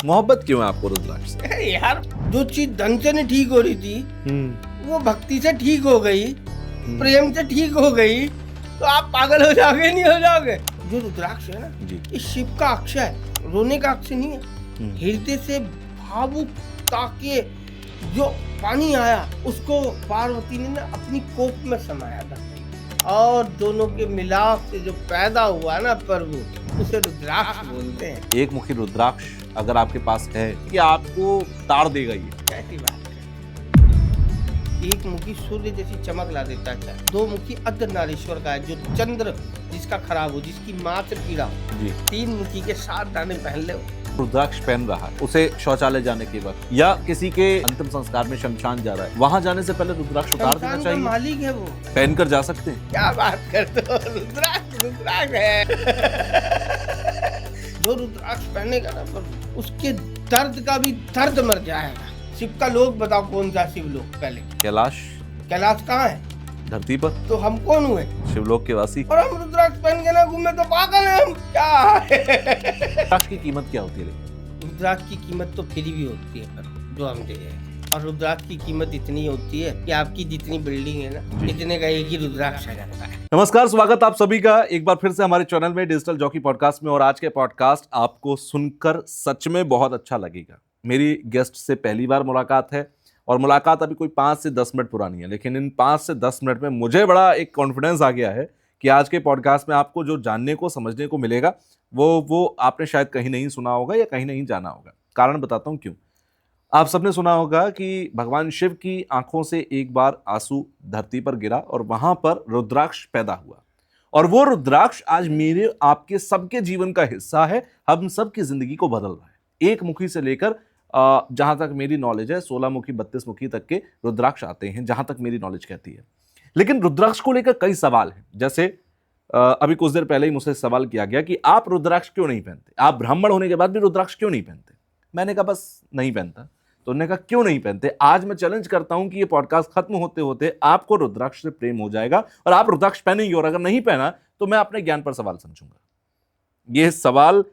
मोहब्बत क्यों है आपको रुद्राक्ष से? अरे यार, जो चीज धन से नहीं ठीक हो रही थी वो भक्ति से ठीक हो गई, प्रेम से ठीक हो गई, तो आप पागल हो जाओगे नहीं हो जाओगे। जो रुद्राक्ष है ना जी। ये शिव का अक्ष है, रोने का अक्ष नहीं है। हृदय से भावुकता के जो पानी आया उसको पार्वती ने ना अपनी कोप में समाया था, और दोनों के मिलाप से जो पैदा हुआ ना प्रभु, उसे रुद्राक्ष बोलते हैं। एक मुखी रुद्राक्ष अगर आपके पास है कि आपको ताड़ देगा ये? कैसी बात है। एक मुखी सूर्य जैसी चमक ला देता है, दो मुखी अर्धनारीश्वर का है, जो चंद्र जिसका खराब हो, जिसकी मात्र पीड़ा हो। जी। तीन मुखी के 7 दाने पहन ले। रुद्राक्ष पहन रहा है, उसे शौचालय जाने के वक्त या किसी के अंतिम संस्कार में शमशान जा रहा है, वहाँ जाने से पहले रुद्राक्ष उतार देना चाहिए। मालिक है वो, पहनकर जा सकते हैं। क्या बात करते हो, रुद्राक्ष है। जो रुद्राक्ष पहनेगा ना प्रभु, उसके दर्द का भी दर्द मर जाएगा। शिव का लोक बताओ कौन सा शिव लोक? पहले कैलाश। कैलाश कहाँ है? धरती पर। तो हम कौन हुए? शिवलोक के वासी। और हम रुद्राक्ष पहन के ना घूमे तो पागल हैं हम क्या? रुद्राक्ष की कीमत क्या होती है? रुद्राक्ष की कीमत तो फ्री भी होती है पर जो हम दे रहे हैं, और रुद्राक्ष की कीमत इतनी होती है कि आपकी जितनी बिल्डिंग है ना, इतने का एक ही रुद्राक्ष आ जाता है। नमस्कार, स्वागत आप सभी का एक बार फिर से हमारे चैनल में डिजिटल जॉकी पॉडकास्ट में। और आज के पॉडकास्ट आपको सुनकर सच में बहुत अच्छा लगेगा। मेरी गेस्ट से पहली बार मुलाकात है और मुलाकात अभी कोई 5 से 10 मिनट पुरानी है, लेकिन इन 5 से 10 मिनट में मुझे बड़ा एक कॉन्फिडेंस आ गया है कि आज के पॉडकास्ट में आपको जो जानने को समझने को मिलेगा वो आपने शायद कहीं नहीं सुना होगा या कहीं नहीं जाना होगा। कारण बताता हूँ क्यों। आप सबने सुना होगा कि भगवान शिव की आंखों से एक बार आंसू धरती पर गिरा और वहां पर रुद्राक्ष पैदा हुआ, और वो रुद्राक्ष आज मेरे आपके सबके जीवन का हिस्सा है। हम सबकी जिंदगी को बदल रहा है। एक मुखी से लेकर जहां तक मेरी नॉलेज है 16 मुखी 32 मुखी तक के रुद्राक्ष आते हैं, जहां तक मेरी नॉलेज कहती है। लेकिन रुद्राक्ष को लेकर कई सवाल हैं। जैसे अभी कुछ देर पहले ही मुझसे सवाल किया गया कि आप रुद्राक्ष क्यों नहीं पहनते, आप ब्राह्मण होने के बाद भी रुद्राक्ष क्यों नहीं पहनते? मैंने कहा बस नहीं पहनता। तो उन्होंने कहा क्यों नहीं पहनते? आज मैं चैलेंज करता हूं कि ये पॉडकास्ट खत्म होते होते आपको रुद्राक्ष से प्रेम हो जाएगा और आप रुद्राक्ष पहनेंगे, और अगर नहीं पहना तो मैं अपने ज्ञान पर सवाल समझूंगा। यह सवाल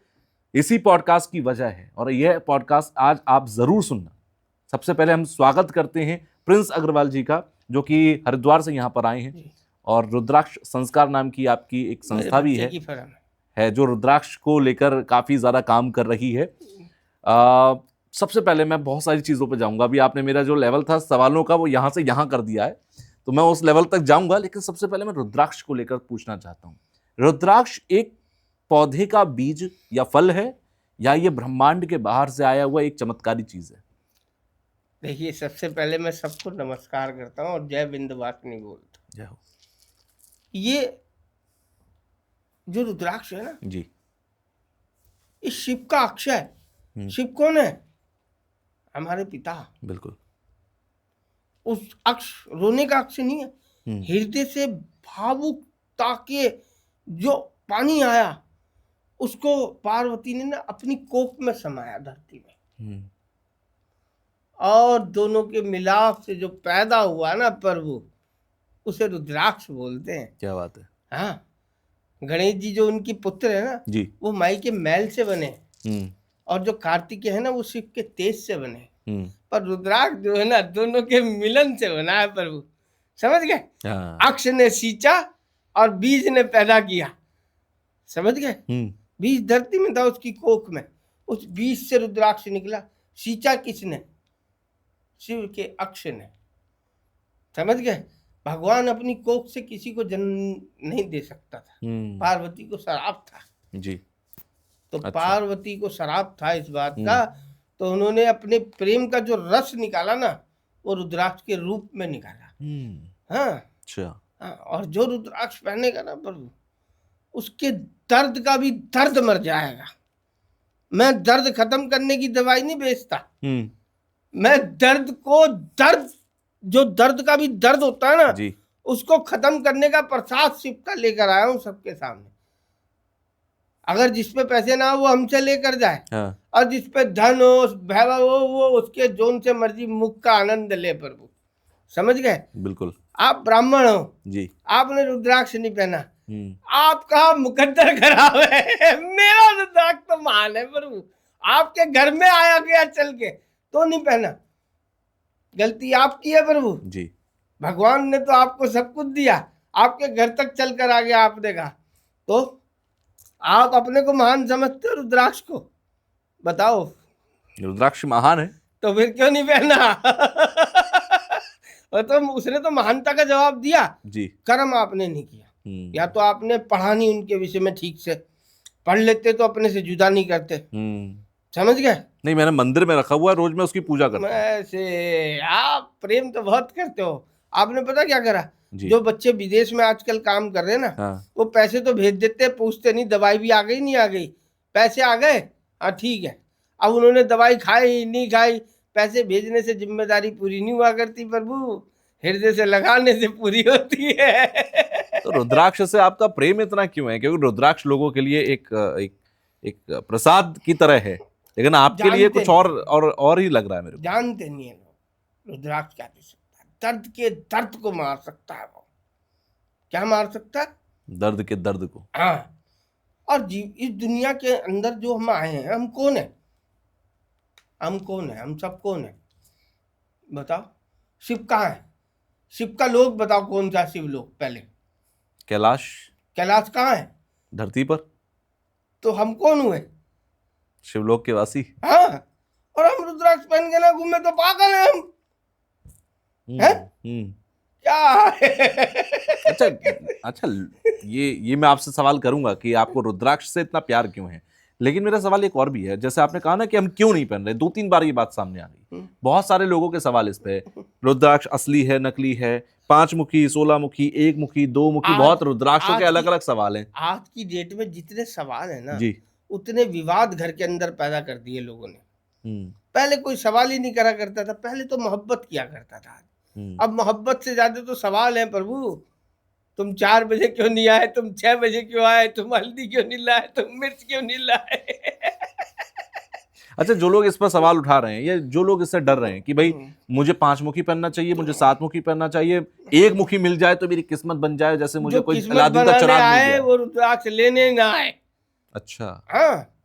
इसी पॉडकास्ट की वजह है, और यह पॉडकास्ट आज आप जरूर सुनना। सबसे पहले हम स्वागत करते हैं प्रिंस अग्रवाल जी का, जो कि हरिद्वार से यहाँ पर आए हैं, और रुद्राक्ष संस्कार नाम की आपकी एक संस्था भी है जो रुद्राक्ष को लेकर काफी ज्यादा काम कर रही है। सबसे पहले मैं बहुत सारी चीजों पर जाऊंगा। अभी आपने मेरा जो लेवल था सवालों का वो यहाँ से यहाँ कर दिया है, तो मैं उस लेवल तक जाऊंगा। लेकिन सबसे पहले मैं रुद्राक्ष को लेकर पूछना चाहता हूँ। रुद्राक्ष एक पौधे का बीज या फल है, या ये ब्रह्मांड के बाहर से आया हुआ एक चमत्कारी चीज है? देखिए, सबसे पहले मैं सबको नमस्कार करता हूँ और जय विंध्यवासिनी बोलता हूँ। जय हो। ये जो रुद्राक्ष है ना जी, ये शिव का अक्ष है। शिव कौन है? हमारे पिता। बिल्कुल। उस अक्ष रोने का अक्ष नहीं है। हृदय से भावुकता के जो पानी आया उसको पार्वती ने ना अपनी कोप में समाया धरती में, और दोनों के मिलाप से जो पैदा हुआ ना प्रभु, उसे रुद्राक्ष बोलते हैं। क्या बात है। हाँ, गणेश जी जो उनकी पुत्र है ना जी, वो माई के मैल से बने, और जो कार्तिकेय है ना वो शिव के तेज से बने, पर रुद्राक्ष जो है ना दोनों के मिलन से बना है प्रभु। समझ गए? अक्ष ने सींचा और बीज ने पैदा किया। समझ गए? बीज धरती में था, उसकी कोख में, उस बीज से रुद्राक्ष निकला। सींचा किसने? शिव के अक्ष ने। समझ गए? भगवान अपनी कोख से किसी को जन्म नहीं दे सकता था। पार्वती को शराप था जी। तो अच्छा। पार्वती को शराप था इस बात का, तो उन्होंने अपने प्रेम का जो रस निकाला ना वो रुद्राक्ष के रूप में निकाला। हाँ, अच्छा। और जो रुद्राक्ष पहनेगा ना प्रभु, उसके दर्द का भी दर्द मर जाएगा। मैं दर्द खत्म करने की दवाई नहीं बेचता, मैं दर्द को जो दर्द का भी दर्द होता है ना जी, उसको खत्म करने का प्रसाद शिव का लेकर आया हूँ सबके सामने। अगर जिसपे पैसे ना हो वो हमसे लेकर जाए, और जिसपे धन हो वैभव हो वो उसके जोन से मर्जी मुख का आनंद ले प्रभु। समझ गए? बिल्कुल। आप ब्राह्मण हो जी, आपने रुद्राक्ष नहीं पहना, आपका मुकद्दर खराब है। मेरा रुद्राक्ष तो महान है प्रभु, आपके घर में आया गया चल के तो नहीं पहना, गलती आपकी है प्रभु जी। भगवान ने तो आपको सब कुछ दिया, आपके घर तक चल कर आ गया, आपने कहा तो आप अपने को महान समझते हो रुद्राक्ष को? बताओ। रुद्राक्ष महान है तो फिर क्यों नहीं पहना? और तो उसने तो महानता का जवाब दिया जी। कर्म आपने नहीं किया, या तो आपने पढ़ा नहीं उनके विषय में ठीक से, पढ़ लेते तो अपने से जुदा नहीं करते। समझ गए? नहीं, मैंने मंदिर में रखा हुआ है, रोज मैं उसकी पूजा करता हूं। ऐसे आप प्रेम तो बहुत करते हो। आपने पता क्या करा? जी। जो बच्चे विदेश में आजकल काम कर रहे हैं ना, हाँ। वो पैसे तो भेज देते, पूछते नहीं दवाई भी आ गई नहीं आ गई, पैसे आ गए, हाँ ठीक है। अब उन्होंने दवाई खाई नहीं खाई, पैसे भेजने से जिम्मेदारी पूरी नहीं हुआ करती प्रभु, हृदय से लगाने से पूरी होती है। तो रुद्राक्ष से आपका प्रेम इतना क्यों है? क्योंकि रुद्राक्ष लोगों के लिए एक प्रसाद की तरह है, लेकिन आपके लिए कुछ और ही लग रहा है मेरे को। जानते नहीं है लोग रुद्राक्ष क्या दे सकता है, दर्द के दर्द को मार सकता है वो। क्या मार सकता है? दर्द के दर्द को। हाँ। और इस दुनिया के अंदर जो हम आए हैं, हम कौन है? हम कौन है? हम सब कौन है बताओ? शिव कहाँ है? शिव का लोक बताओ, कौन सा शिव लोक? पहले कैलाश। कैलाश कहाँ है? धरती पर। तो हम कौन हुए? शिवलोक के वासी। हाँ। और हम रुद्राक्ष पहन के ना घूमे तो पागल है हम। हैं? क्या? अच्छा, ये मैं आपसे सवाल करूंगा कि आपको रुद्राक्ष से इतना प्यार क्यों है, लेकिन मेरा सवाल एक और भी है। जैसे आपने कहा ना कि हम क्यों नहीं पहन रहे, 2-3 बार ये बात सामने आ गई, बहुत सारे लोगों के सवाल इस पे। रुद्राक्ष असली है, नकली है, 5 मुखी, 16 मुखी, 1 मुखी, 2 मुखी, बहुत रुद्राक्षों के अलग अलग सवाल हैं। आज की डेट में जितने सवाल है ना जी, उतने विवाद घर के अंदर पैदा कर दिए लोगों ने। पहले कोई सवाल ही नहीं करा करता था, पहले तो मोहब्बत किया करता था। अब मोहब्बत से ज्यादा तो सवाल है प्रभु। तुम 4 बजे क्यों नहीं आए, तुम 6 बजे क्यों आए, तुम हल्दी क्यों नहीं लाए, तुम मिर्च क्यों नहीं लाए? अच्छा, जो लोग इस पर सवाल उठा रहे हैं, या जो लोग इससे डर रहे हैं कि भाई मुझे 5 मुखी पहनना चाहिए, मुझे 7 मुखी पहनना चाहिए, 1 मुखी मिल जाए तो मेरी किस्मत बन जाए, जैसे मुझे कोई अलादीन का चिराग मिल जाए, वो रुद्राक्ष लेने ना आए। अच्छा। हाँ,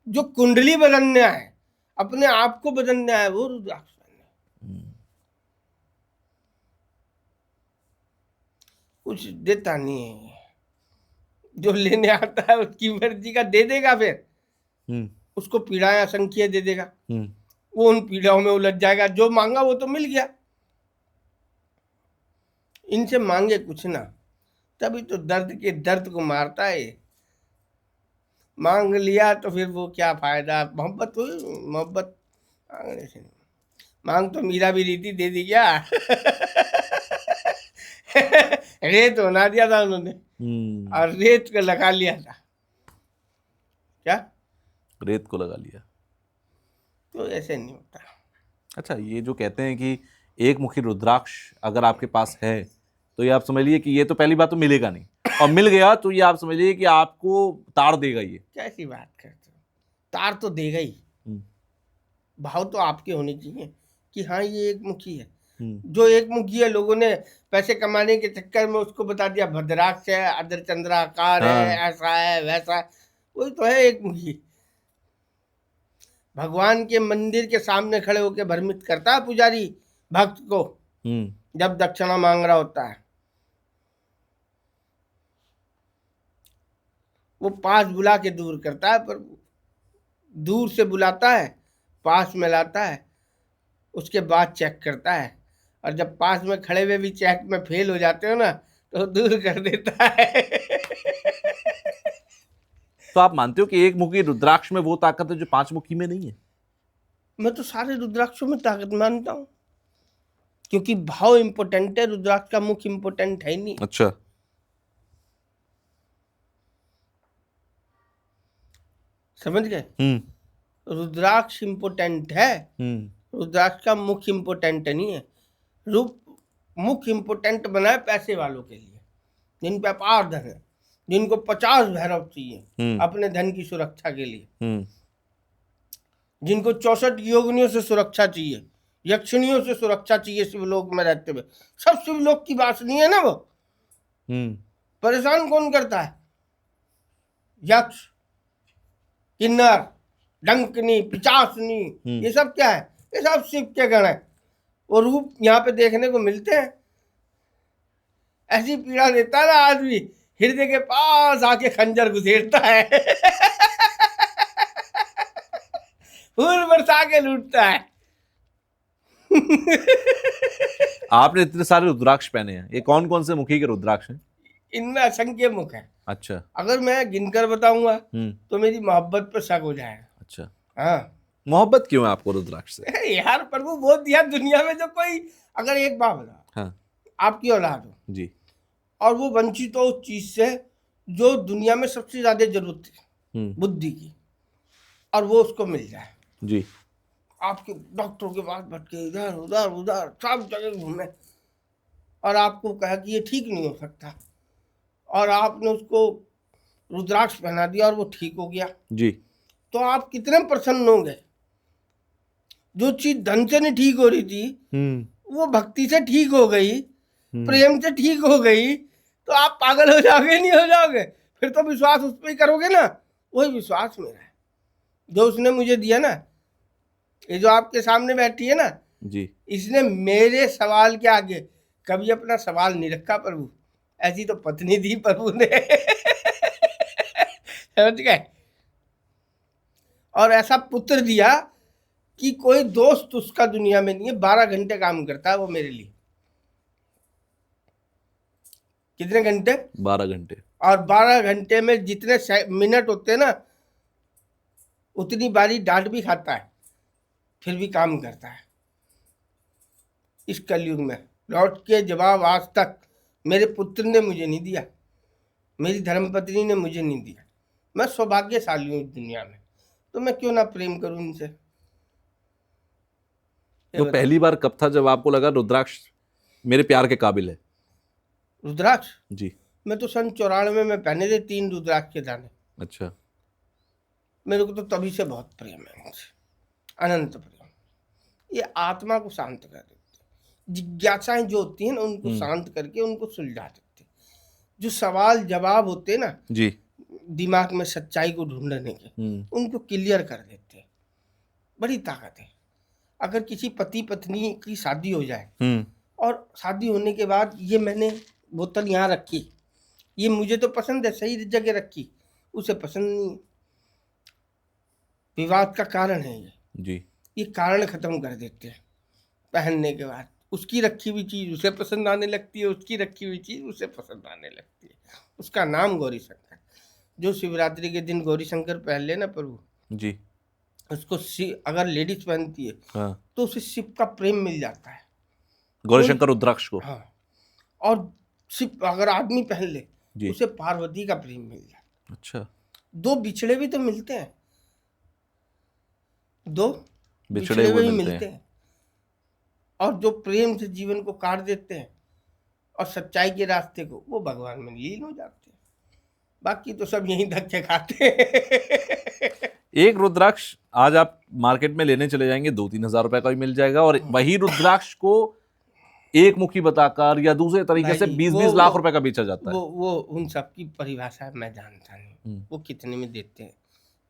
जो कुंडली बदलने आए, अपने आप को बदलने आए, वो रुद्राक्ष पहने। कुछ देता नहीं है, जो लेने आता है उसकी मर्जी का दे देगा, फिर उसको पीड़ाएं असंख्य दे देगा, वो उन पीड़ाओं में उलझ जाएगा। जो मांगा वो तो मिल गया, इनसे मांगे कुछ ना, तभी तो दर्द के दर्द को मारता है। मांग लिया तो फिर वो क्या फायदा? मोहब्बत हुई, मोहब्बत मांगने से। मांग तो मीरा भी रीति दे दी क्या? रेत बना दिया था उन्होंने, और रेत को लगा लिया था। क्या? रेत को लगा लिया। तो ऐसे नहीं होता। अच्छा, ये जो कहते हैं कि 1 मुखी रुद्राक्ष अगर आपके पास है, तो ये आप समझ लीजिए कि ये तो पहली बात तो मिलेगा नहीं, और मिल गया तो ये आप समझ लीजिए कि आपको तार देगा। ये कैसी बात करते हो? तार तो देगा ही। भाव तो आपके होने चाहिए कि हाँ ये 1 मुखी है। जो 1 मुखी है, लोगों ने पैसे कमाने के चक्कर में उसको बता दिया भद्राक्ष है, अर्धचंद्राकार है, ऐसा है वैसा है। वही तो है 1 मुखी। भगवान के मंदिर के सामने खड़े होकर भ्रमित करता है पुजारी भक्त को, जब दक्षिणा मांग रहा होता है। वो पास बुला के दूर करता है, पर दूर से बुलाता है, पास में लाता है, उसके बाद चेक करता है, और जब पास में खड़े हुए भी चेक में फेल हो जाते हो ना, तो दूर कर देता है। तो आप मानते हो कि 1 मुखी रुद्राक्ष में वो ताकत है जो 5 मुखी में नहीं है? मैं तो सारे रुद्राक्षों में ताकत मानता हूँ, क्योंकि भाव इंपोर्टेंट है, रुद्राक्ष का मुख इंपोर्टेंट है ही नहीं। अच्छा। समझ गए? रुद्राक्ष इंपोर्टेंट है, रुद्राक्ष का मुख इंपोर्टेंट नहीं है। मुख इंपोर्टेंट बना है पैसे वालों के लिए, जिन पे अपार धन है, जिनको 50 भैरव चाहिए अपने धन की सुरक्षा के लिए, जिनको 64 योगिनियों से सुरक्षा चाहिए, यक्षिणियों से सुरक्षा चाहिए शिवलोक में रहते हुए। सब शिवलोक की बात नहीं है ना। वो परेशान कौन करता है? यक्ष, किन्नर, डंकनी, पिचासनी, ये सब क्या है? ये सब शिव के गण है। वो रूप यहाँ पे देखने को मिलते हैं। ऐसी पीड़ा देता है ना आदमी, हृदय के पास आके खंजर घुसेड़ता है फूल बरसा के लूटता है आपने इतने सारे रुद्राक्ष पहने हैं, ये कौन कौन से मुखी के रुद्राक्ष हैं? इनमें असंख्य मुख है। अच्छा। अगर मैं गिनकर बताऊंगा तो मेरी मोहब्बत पर शक हो जाएगा। अच्छा। हाँ, मोहब्बत क्यों है आपको रुद्राक्ष से? यार प्रभु वो दिया दुनिया में, जो कोई अगर एक बात बता, हाँ आपकी औलाद हो जी, और वो वंचित हो उस चीज से जो दुनिया में सबसे ज्यादा जरूरत थी, बुद्धि की, और वो उसको मिल जाए जी, आपके डॉक्टरों के पास भटके, इधर उधर उधर सब जगह घूमे, और आपको कहा कि ये ठीक नहीं हो सकता, और आपने उसको रुद्राक्ष पहना दिया और वो ठीक हो गया जी, तो आप कितने प्रसन्न होंगे? जो चीज धन से नहीं ठीक हो रही थी वो भक्ति से ठीक हो गई, प्रेम से ठीक हो गई, तो आप पागल हो जाओगे नहीं हो जाओगे? फिर तो विश्वास उस पर ही करोगे ना। वही विश्वास मेरा है जो उसने मुझे दिया ना। ये जो आपके सामने बैठी है ना जी, इसने मेरे सवाल के आगे कभी अपना सवाल नहीं रखा प्रभु। ऐसी तो पत्नी दी प्रभु ने समझ गए? और ऐसा पुत्र दिया कि कोई दोस्त उसका दुनिया में नहीं है। 12 घंटे काम करता है वो मेरे लिए। कितने घंटे? 12 घंटे। और 12 घंटे में जितने मिनट होते हैं ना उतनी बारी डांट भी खाता है, फिर भी काम करता है। इस कलयुग में लौट के जवाब आज तक मेरे पुत्र ने मुझे नहीं दिया, मेरी धर्मपत्नी ने मुझे नहीं दिया। मैं सौभाग्यशाली हूँ इस दुनिया में, तो मैं क्यों ना प्रेम करूं इनसे? तो पहली बार कब था जब आपको लगा रुद्राक्ष मेरे प्यार के काबिल है? रुद्राक्ष जी। मैं तो सन 94 में पहने थे 3 रुद्राक्ष के दाने। अच्छा। मेरे को तो तभी से बहुत प्रेम है इनसे, अनंत प्रेम। ये आत्मा को शांत कर देते, जिज्ञासाएं जो होती हैं ना उनको शांत करके उनको सुलझा देते। जो सवाल जवाब होते हैं ना जी, दिमाग में सच्चाई को ढूंढने के, उनको क्लियर कर देते। बड़ी ताकत है। अगर किसी पति पत्नी की शादी हो जाए और शादी होने के बाद ये मैंने बोतल यहाँ रखी, ये मुझे तो पसंद है, सही जगह रखी, उसे पसंद नहीं, विवाद का कारण है ये जी, ये कारण खत्म कर देते हैं। पहनने के बाद उसकी रखी हुई चीज उसे पसंद आने लगती है, उसकी रखी हुई चीज उसे पसंद आने लगती है। उसका नाम गौरी शंकर। जो शिवरात्रि के दिन गौरी शंकर पहन लेना प्रभु जी, उसको अगर लेडीज पहनती है तो उसे शिव का प्रेम मिल जाता है, गौरी शंकर रुद्राक्ष को। हाँ, और शिव अगर आदमी पहन ले जी। उसे पार्वती का प्रेम मिल जाता है। अच्छा। 2 बिछड़े भी तो मिलते हैं, 2 बिछड़े हुए मिलते हैं। और जो प्रेम से जीवन को काट देते हैं और सच्चाई के रास्ते को, वो भगवान में लीन हो जाते हैं। बाकी तो सब यहीं धक्के खाते हैं। एक रुद्राक्ष आज आप मार्केट में लेने चले जाएंगे 2-3 हजार रुपए का भी मिल जाएगा, और वही रुद्राक्ष को एक मुखी बताकर या दूसरे तरीके से 20-20 लाख रुपए का बेचा जाता है। वो उन सब की परिभाषा मैं जानता नहीं, वो कितने में देते हैं,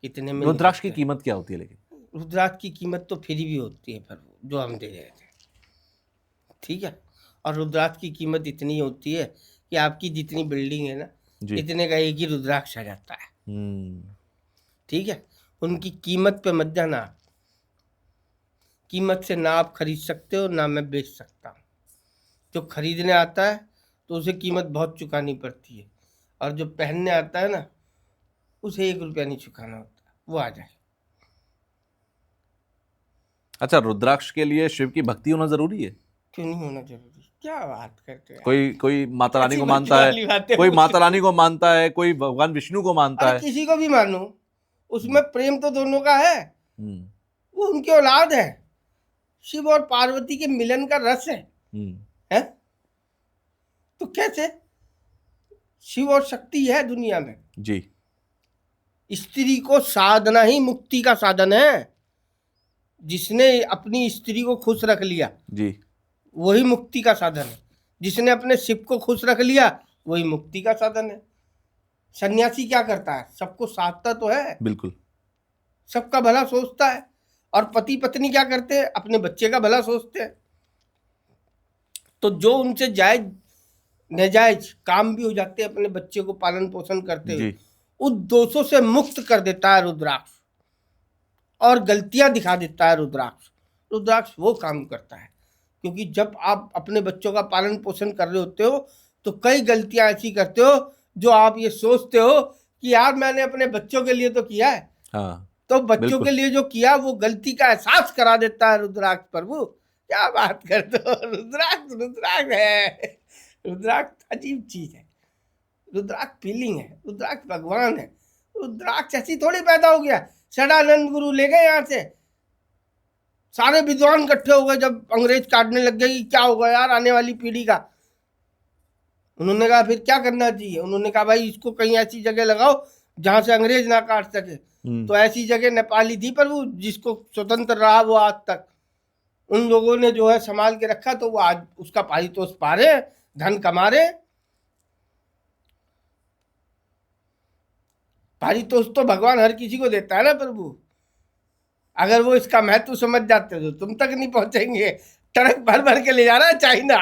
कितने में। रुद्राक्ष की कीमत क्या होती है? लेकिन रुद्राक्ष की कीमत तो फ्री भी होती है पर जो हम दे रहे थे, ठीक है। और रुद्राक्ष की कीमत इतनी होती है कि आपकी जितनी बिल्डिंग है ना इतने का एक ही रुद्राक्ष आ जाता है, ठीक है। उनकी कीमत पे मत जाना। कीमत से ना आप खरीद सकते हो ना मैं बेच सकता हूँ। जो खरीदने आता है तो उसे कीमत बहुत चुकानी पड़ती है, और जो पहनने आता है ना उसे 1 रुपया नहीं चुकाना होता, वो आ जाए। अच्छा, रुद्राक्ष के लिए शिव की भक्ति होना जरूरी है? क्यों नहीं होना जरूरी? क्या बात करते हैं? कोई माता रानी को मानता है, कोई माता रानी को मानता है, कोई भगवान विष्णु को मानता है। किसी को भी मानो, उसमें प्रेम तो दोनों का है। वो उनकी औलाद है, शिव और पार्वती के मिलन का रस है? तो कैसे? शिव और शक्ति है दुनिया में जी। स्त्री को साधना ही मुक्ति का साधन है। जिसने अपनी स्त्री को खुश रख लिया जी, वही मुक्ति का साधन है। जिसने अपने शिव को खुश रख लिया वही मुक्ति का साधन है। सन्यासी क्या करता है? सबको साधता तो है, बिल्कुल। सबका भला सोचता है। और पति पत्नी क्या करते हैं, अपने बच्चे का भला सोचते हैं। तो जो उनसे जायज नाजायज काम भी हो जाते हैं अपने बच्चे को पालन पोषण करते हुए, उस दोषों से मुक्त कर देता है रुद्राक्ष, और गलतियां दिखा देता है रुद्राक्ष। रुद्राक्ष वो काम करता है, क्योंकि जब आप अपने बच्चों का पालन पोषण कर रहे होते हो तो कई गलतियां ऐसी करते हो जो आप ये सोचते हो कि यार मैंने अपने बच्चों के लिए तो किया है। हाँ, तो बच्चों के लिए जो किया वो गलती का एहसास करा देता है रुद्राक्ष। प्रभु क्या बात करते हो, रुद्राक्ष रुद्राक्ष है। रुद्राक्ष अजीब चीज है, रुद्राक्ष फीलिंग है, रुद्राक्ष भगवान है। रुद्राक्ष ऐसी थोड़ी पैदा हो गया। सदानंद गुरु ले गए यहाँ से, सारे विद्वान इकट्ठे हो गए जब अंग्रेज काटने लग गए कि क्या होगा यार आने वाली पीढ़ी का। उन्होंने कहा फिर क्या करना चाहिए, उन्होंने कहा भाई इसको कहीं ऐसी जगह लगाओ जहां से अंग्रेज ना काट सके। तो ऐसी जगह नेपाली थी प्रभु जिसको स्वतंत्र रहा वो आज तक, उन लोगों ने जो है संभाल के रखा, तो वो आज उसका पारितोष पा रहे, धन कमा रहे। पारितोष तो भगवान हर किसी को देता है ना प्रभु। अगर वो इसका महत्व समझ जाते तो तुम तक नहीं पहुंचेंगे। ट्रक भर भर के ले जा रहा है चाइना।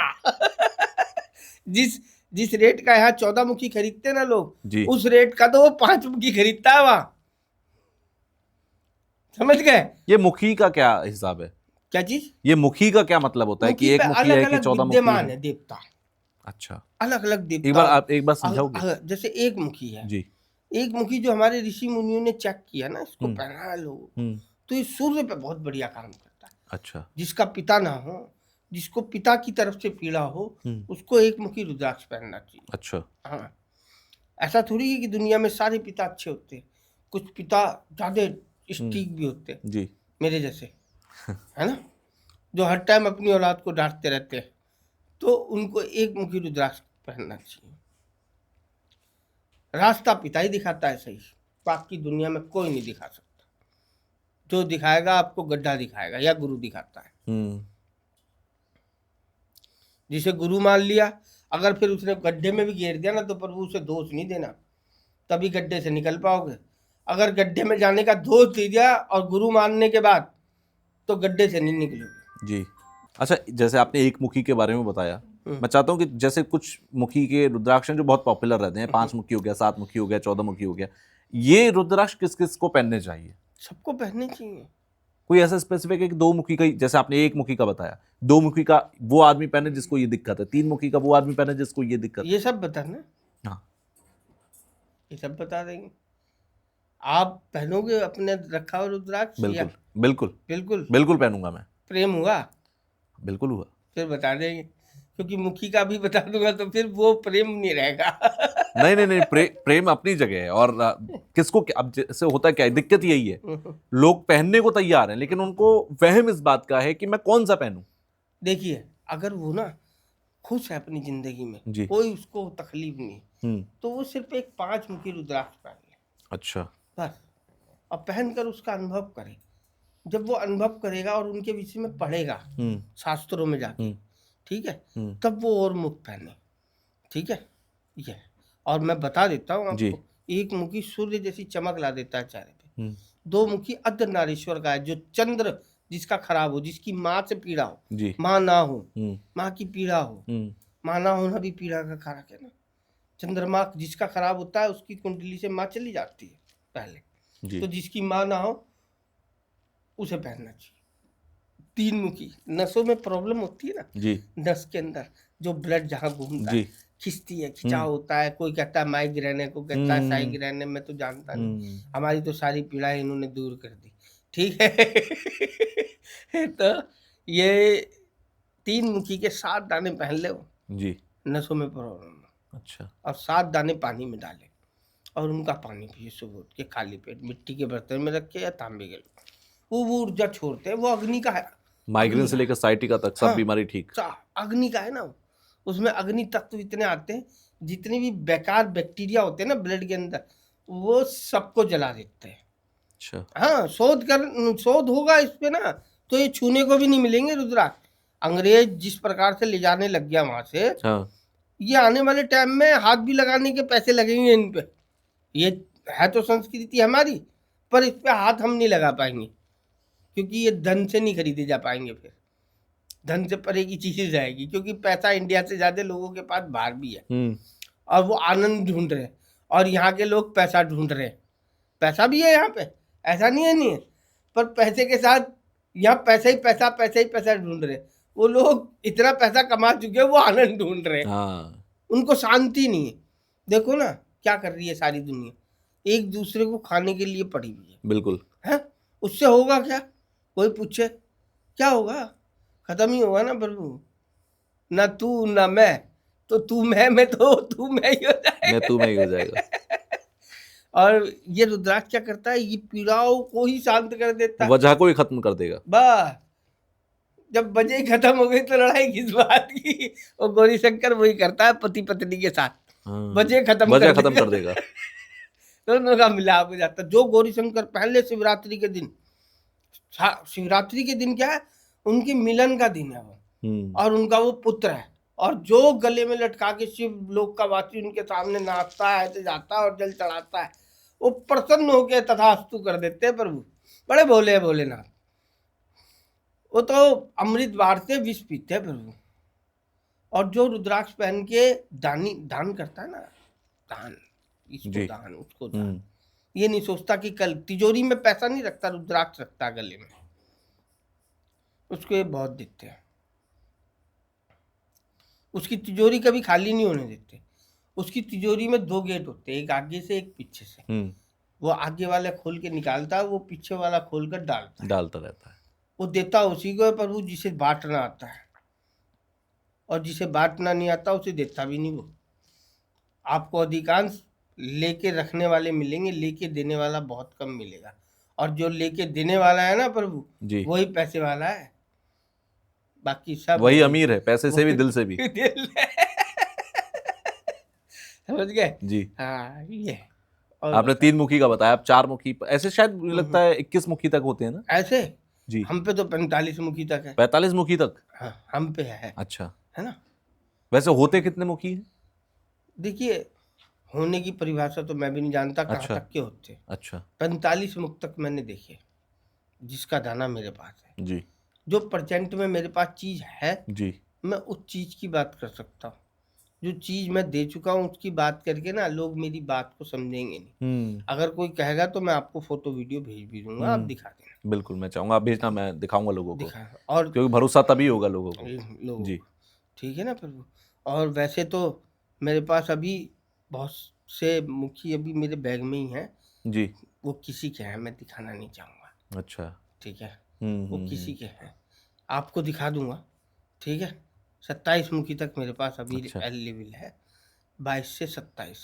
जिस रेट का यहाँ 14 मुखी खरीदते ना लोग, उस रेट का तो वो 5 मुखी खरीदता है वहां। समझ गए? ये मुखी का क्या हिसाब है? क्या चीज? ये मुखी का क्या मतलब होता है कि एक मुखी है कि 14 मुखी है? देवता अच्छा, अलग अलग देवता। एक बार समझाओगे? जैसे एक मुखी है जी, एक मुखी जो हमारे ऋषि मुनियों ने चेक किया ना, इसको पहनाया लोग, तो ये सूर्य पे बहुत बढ़िया काम करता है। अच्छा, जिसका पिता ना हो, जिसको पिता की तरफ से पीड़ा हो, उसको एक मुखी रुद्राक्ष पहनना चाहिए। अच्छा, हाँ, ऐसा थोड़ी है कि दुनिया में सारे पिता अच्छे होते हैं, कुछ पिता ज्यादा स्ट्रिक्ट भी होते हैं जी, मेरे जैसे, है ना, जो हर टाइम अपनी औलाद को डांटते रहते हैं। तो उनको एक मुखी रुद्राक्ष पहनना चाहिए। रास्ता पिता ही दिखाता है सही, बाकी दुनिया में कोई नहीं दिखा सकता। जो दिखाएगा आपको गड्ढा दिखाएगा, या गुरु दिखाता है। जिसे गुरु मान लिया, अगर फिर उसने गड्ढे में भी घेर दिया ना, तो प्रभु उसे दोष नहीं देना, तभी गड्ढे से निकल पाओगे। अगर गड्ढे में जाने का दोष दे दिया और गुरु मानने के बाद, तो गड्ढे से नहीं निकलोगे। जी। अच्छा, जैसे आपने एक मुखी के बारे में बताया, मैं चाहता हूँ कि जैसे कुछ मुखी के रुद्राक्ष जो बहुत पॉपुलर रहते हैं, 5 मुखी हो गया, 7 मुखी हो गया, 14 मुखी हो गया, ये रुद्राक्ष किस किस को पहनने चाहिए? सबको पहनने चाहिए। कोई ऐसा स्पेसिफिक है कि 2 मुखी का, जैसे आपने 1 मुखी का बताया, 2 मुखी का वो आदमी पहने जिसको ये दिक्कत है, 3 मुखी का वो आदमी पहने जिसको ये दिक्कत है? ये सब बताना। हाँ, ये सब बता देंगे। आप पहनोगे अपने रखा हुआ रुद्राक्ष? बिल्कुल बिल्कुल बिल्कुल बिल्कुल पहनूंगा मैं। प्रेम हुआ? बिल्कुल हुआ। फिर बता देंगे, क्योंकि मुखी का भी बता दूंगा तो फिर वो प्रेम नहीं रहेगा। नहीं, प्रेम अपनी जगह है। और किसको अब जैसे होता है क्या, दिक्कत यही है, लोग पहनने को तैयार हैं लेकिन उनको वहम इस बात का है कि मैं कौन सा पहनूं। देखिए, अगर वो ना खुश है अपनी जिंदगी में, कोई उसको तकलीफ नहीं, तो वो सिर्फ एक 5 मुखी रुद्राक्ष पहन ले। अच्छा, बस, और पहनकर उसका अनुभव करे। जब वो अनुभव करेगा और उनके विषय में पढ़ेगा शास्त्रों में जाके, ठीक है, तब वो और मुख पहने। ठीक है, ये। और मैं बता देता हूँ आपको, एक मुखी सूर्य जैसी चमक ला देता है चेहरे पे। 2 मुखी अर्धनारीश्वर का है, जो चंद्र जिसका खराब हो, जिसकी माँ से पीड़ा हो, माँ ना हो, माँ की पीड़ा हो, माँ ना होना भी पीड़ा का कारक है ना। चंद्रमा जिसका खराब होता है उसकी कुंडली से माँ चली जाती है पहले, तो जिसकी माँ ना हो उसे पहनना चाहिए। 3 मुखी, नसों में प्रॉब्लम होती है ना जी, नस के अंदर जो ब्लड जहाँ घूमता है, खिंचती है, खिंचाव होता है, कोई कहता है माइग्रेन है, कोई कहता है साइग्रेन है, मैं तो जानता नहीं, हमारी तो सारी पीड़ाएं इन्होंने दूर कर दी। ठीक है। तो ये 3 मुखी के 7 दाने पहन ले जी, नसों में प्रॉब्लम। अच्छा, और 7 दाने पानी में डाले और उनका पानी पिए सुबह उठ के खाली पेट, मिट्टी के बर्तन में रखे या तांबे के, वो ऊर्जा छोड़ते हैं। वो अग्नि का है, माइग्रेन से लेकर साइटिका तक सब बीमारी ठीक, अग्नि का है ना। उसमें अग्नि तत्व इतने आते हैं, जितने भी बेकार बैक्टीरिया होते हैं ना ब्लड के अंदर, वो सबको जला देते हैं। अच्छा, हाँ, शोध होगा इस पे ना, तो ये छूने को भी नहीं मिलेंगे रुद्राक्ष। अंग्रेज जिस प्रकार से ले जाने लग गया वहां से, हाँ, ये आने वाले टाइम में हाथ भी लगाने के पैसे लगेंगे इन पे। ये है तो संस्कृति हमारी, पर इस पे हाथ हम नहीं लगा पाएंगे, क्योंकि ये धन से नहीं खरीदे जा पाएंगे, फिर धन से परे की चीज जाएगी, क्योंकि पैसा इंडिया से ज्यादा लोगों के पास बाहर भी है और वो आनंद ढूंढ रहे हैं, और यहाँ के लोग पैसा ढूंढ रहे हैं। पैसा भी है यहाँ पे, ऐसा नहीं है, पर पैसे के साथ यहाँ पैसा ही पैसा ढूंढ रहे हैं। वो लोग इतना पैसा कमा चुके हैं, वो आनंद ढूंढ रहे हैं, उनको शांति नहीं है। देखो ना क्या कर रही है सारी दुनिया, एक दूसरे को खाने के लिए पड़ी हुई है। बिल्कुल है, उससे होगा क्या? कोई पूछे क्या होगा? खत्म ही होगा ना प्रभु। ना तू ना मैं, तो तू मैं तो तू मैं ही हो जाएगा, मैं तू मैं ही हो जाएगा। और ये रुद्राक्ष क्या करता है, ये पीड़ाओं को ही शांत कर देता है, वजह को ही खत्म कर देगा। बस जब वजह खत्म हो गई तो लड़ाई किस बात की? और गौरी शंकर वही करता है पति पत्नी के साथ, वजह खत्म कर देगा। दोनों का मिलाप हो जाता है। जो गौरी शंकर पहले शिवरात्रि के दिन, शिवरात्रि के दिन क्या है, उनके मिलन का दिन है वो, और उनका वो पुत्र है, और जो गले में लटका के शिव लोक का वासी उनके सामने नाचता है, तो जाता है और जल चढ़ाता है, वो प्रसन्न होकर तथास्तु कर देते हैं प्रभु। बड़े भोले है भोलेनाथ। वो तो अमृत बार से विष पीते हैं प्रभु। और जो रुद्राक्ष पहन के दान करता है ना, दान, इसको दान, उसको दान, ये नहीं सोचता कि कल तिजोरी में पैसा नहीं रखता, रुद्राक्ष रखता गले में, उसको ये बहुत देते हैं। उसकी तिजोरी कभी खाली नहीं होने देते। उसकी तिजोरी में 2 गेट होते हैं, एक आगे से एक पीछे से। वो आगे वाला खोल के निकालता है, वो पीछे वाला खोल कर डालता रहता है। वो देता उसी को है प्रभु जिसे बांटना आता है, और जिसे बांटना नहीं आता उसे देता भी नहीं वो। आपको अधिकांश लेके रखने वाले मिलेंगे, लेके देने वाला बहुत कम मिलेगा। और जो लेके देने वाला है ना प्रभु, वही पैसे वाला है, बाकी सब वही अमीर है, पैसे से भी दिल से भी। समझ गए जी। हाँ, ये आपने 3 मुखी का बताया, आप 4 मुखी, ऐसे शायद मुझे लगता है 21 मुखी तक होते हैं ना ऐसे जी। हम पे तो 45 मुखी तक है। 45 मुखी तक? हाँ, हम पे है। अच्छा, है ना। वैसे होते कितने मुखी हैं? देखिए, होने की परिभाषा तो मैं भी नहीं जानता कहाँ तक के होते। अच्छा, 45 मुख तक मैंने देखे, जिसका दाना मेरे पास है जी। जो परसेंट में मेरे पास चीज है जी, मैं उस चीज की बात कर सकता हूँ। जो चीज मैं दे चुका हूँ उसकी बात करके ना लोग मेरी बात को समझेंगे नहीं। अगर कोई कहेगा तो मैं आपको फोटो वीडियो भेज भी दूंगा, आप दिखा देना। बिल्कुल, मैं चाहूंगा आप भेजना, मैं दिखाऊंगा लोगों को, और क्योंकि भरोसा तभी होगा लोगों को। जी, ठीक है ना प्रभु। और वैसे तो मेरे पास अभी बहुत से मुखी अभी मेरे बैग में ही हैं जी। वो किसी के हैं, मैं दिखाना नहीं चाहूँगा। अच्छा, ठीक है। वो किसी के हैं, आपको दिखा दूंगा। ठीक है। 27 मुखी तक मेरे पास अभी अवेलेबल है, 22 से 27।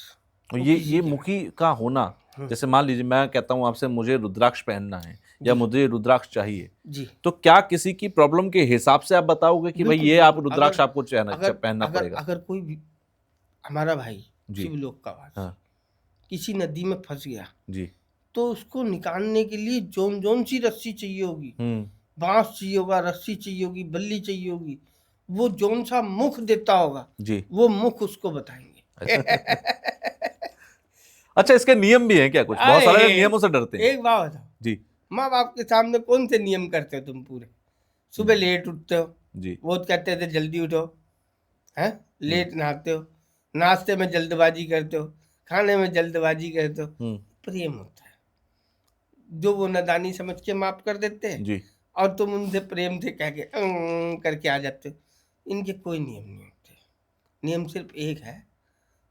ये मुखी का होना, जैसे मान लीजिए मैं कहता हूँ आपसे मुझे रुद्राक्ष पहनना है या मुझे रुद्राक्ष चाहिए जी, तो क्या किसी की प्रॉब्लम के हिसाब से आप बताओगे कि भाई ये आप रुद्राक्ष आपको पहनना पड़ेगा? अगर कोई भी हमारा भाई शिवलोक का वासी किसी नदी में फंस गया जी, तो उसको निकालने के लिए जोन सी रस्सी चाहिए होगी, बांस चाहिए होगा, रस्सी चाहिए होगी, बल्ली चाहिए होगी, वो जोन सा मुख देता होगा जी, वो मुख उसको बताएंगे। अच्छा, इसके नियम भी हैं क्या कुछ? बहुत सारे नियमों से डरते हैं। एक बात बताओ जी, माँ बाप के सामने कौन से नियम करते हो तुम? पूरे सुबह लेट उठते हो जी, वो कहते थे जल्दी उठो, है लेट नहाते हो, नाश्ते में जल्दबाजी करते हो, खाने में जल्दबाजी करते हो। प्रेम होता है जो वो नादानी समझ के माफ कर देते हैं जी, और तुम उनसे प्रेम से कह के करके आ जाते हो। इनके कोई नियम नहीं होते। नियम सिर्फ एक है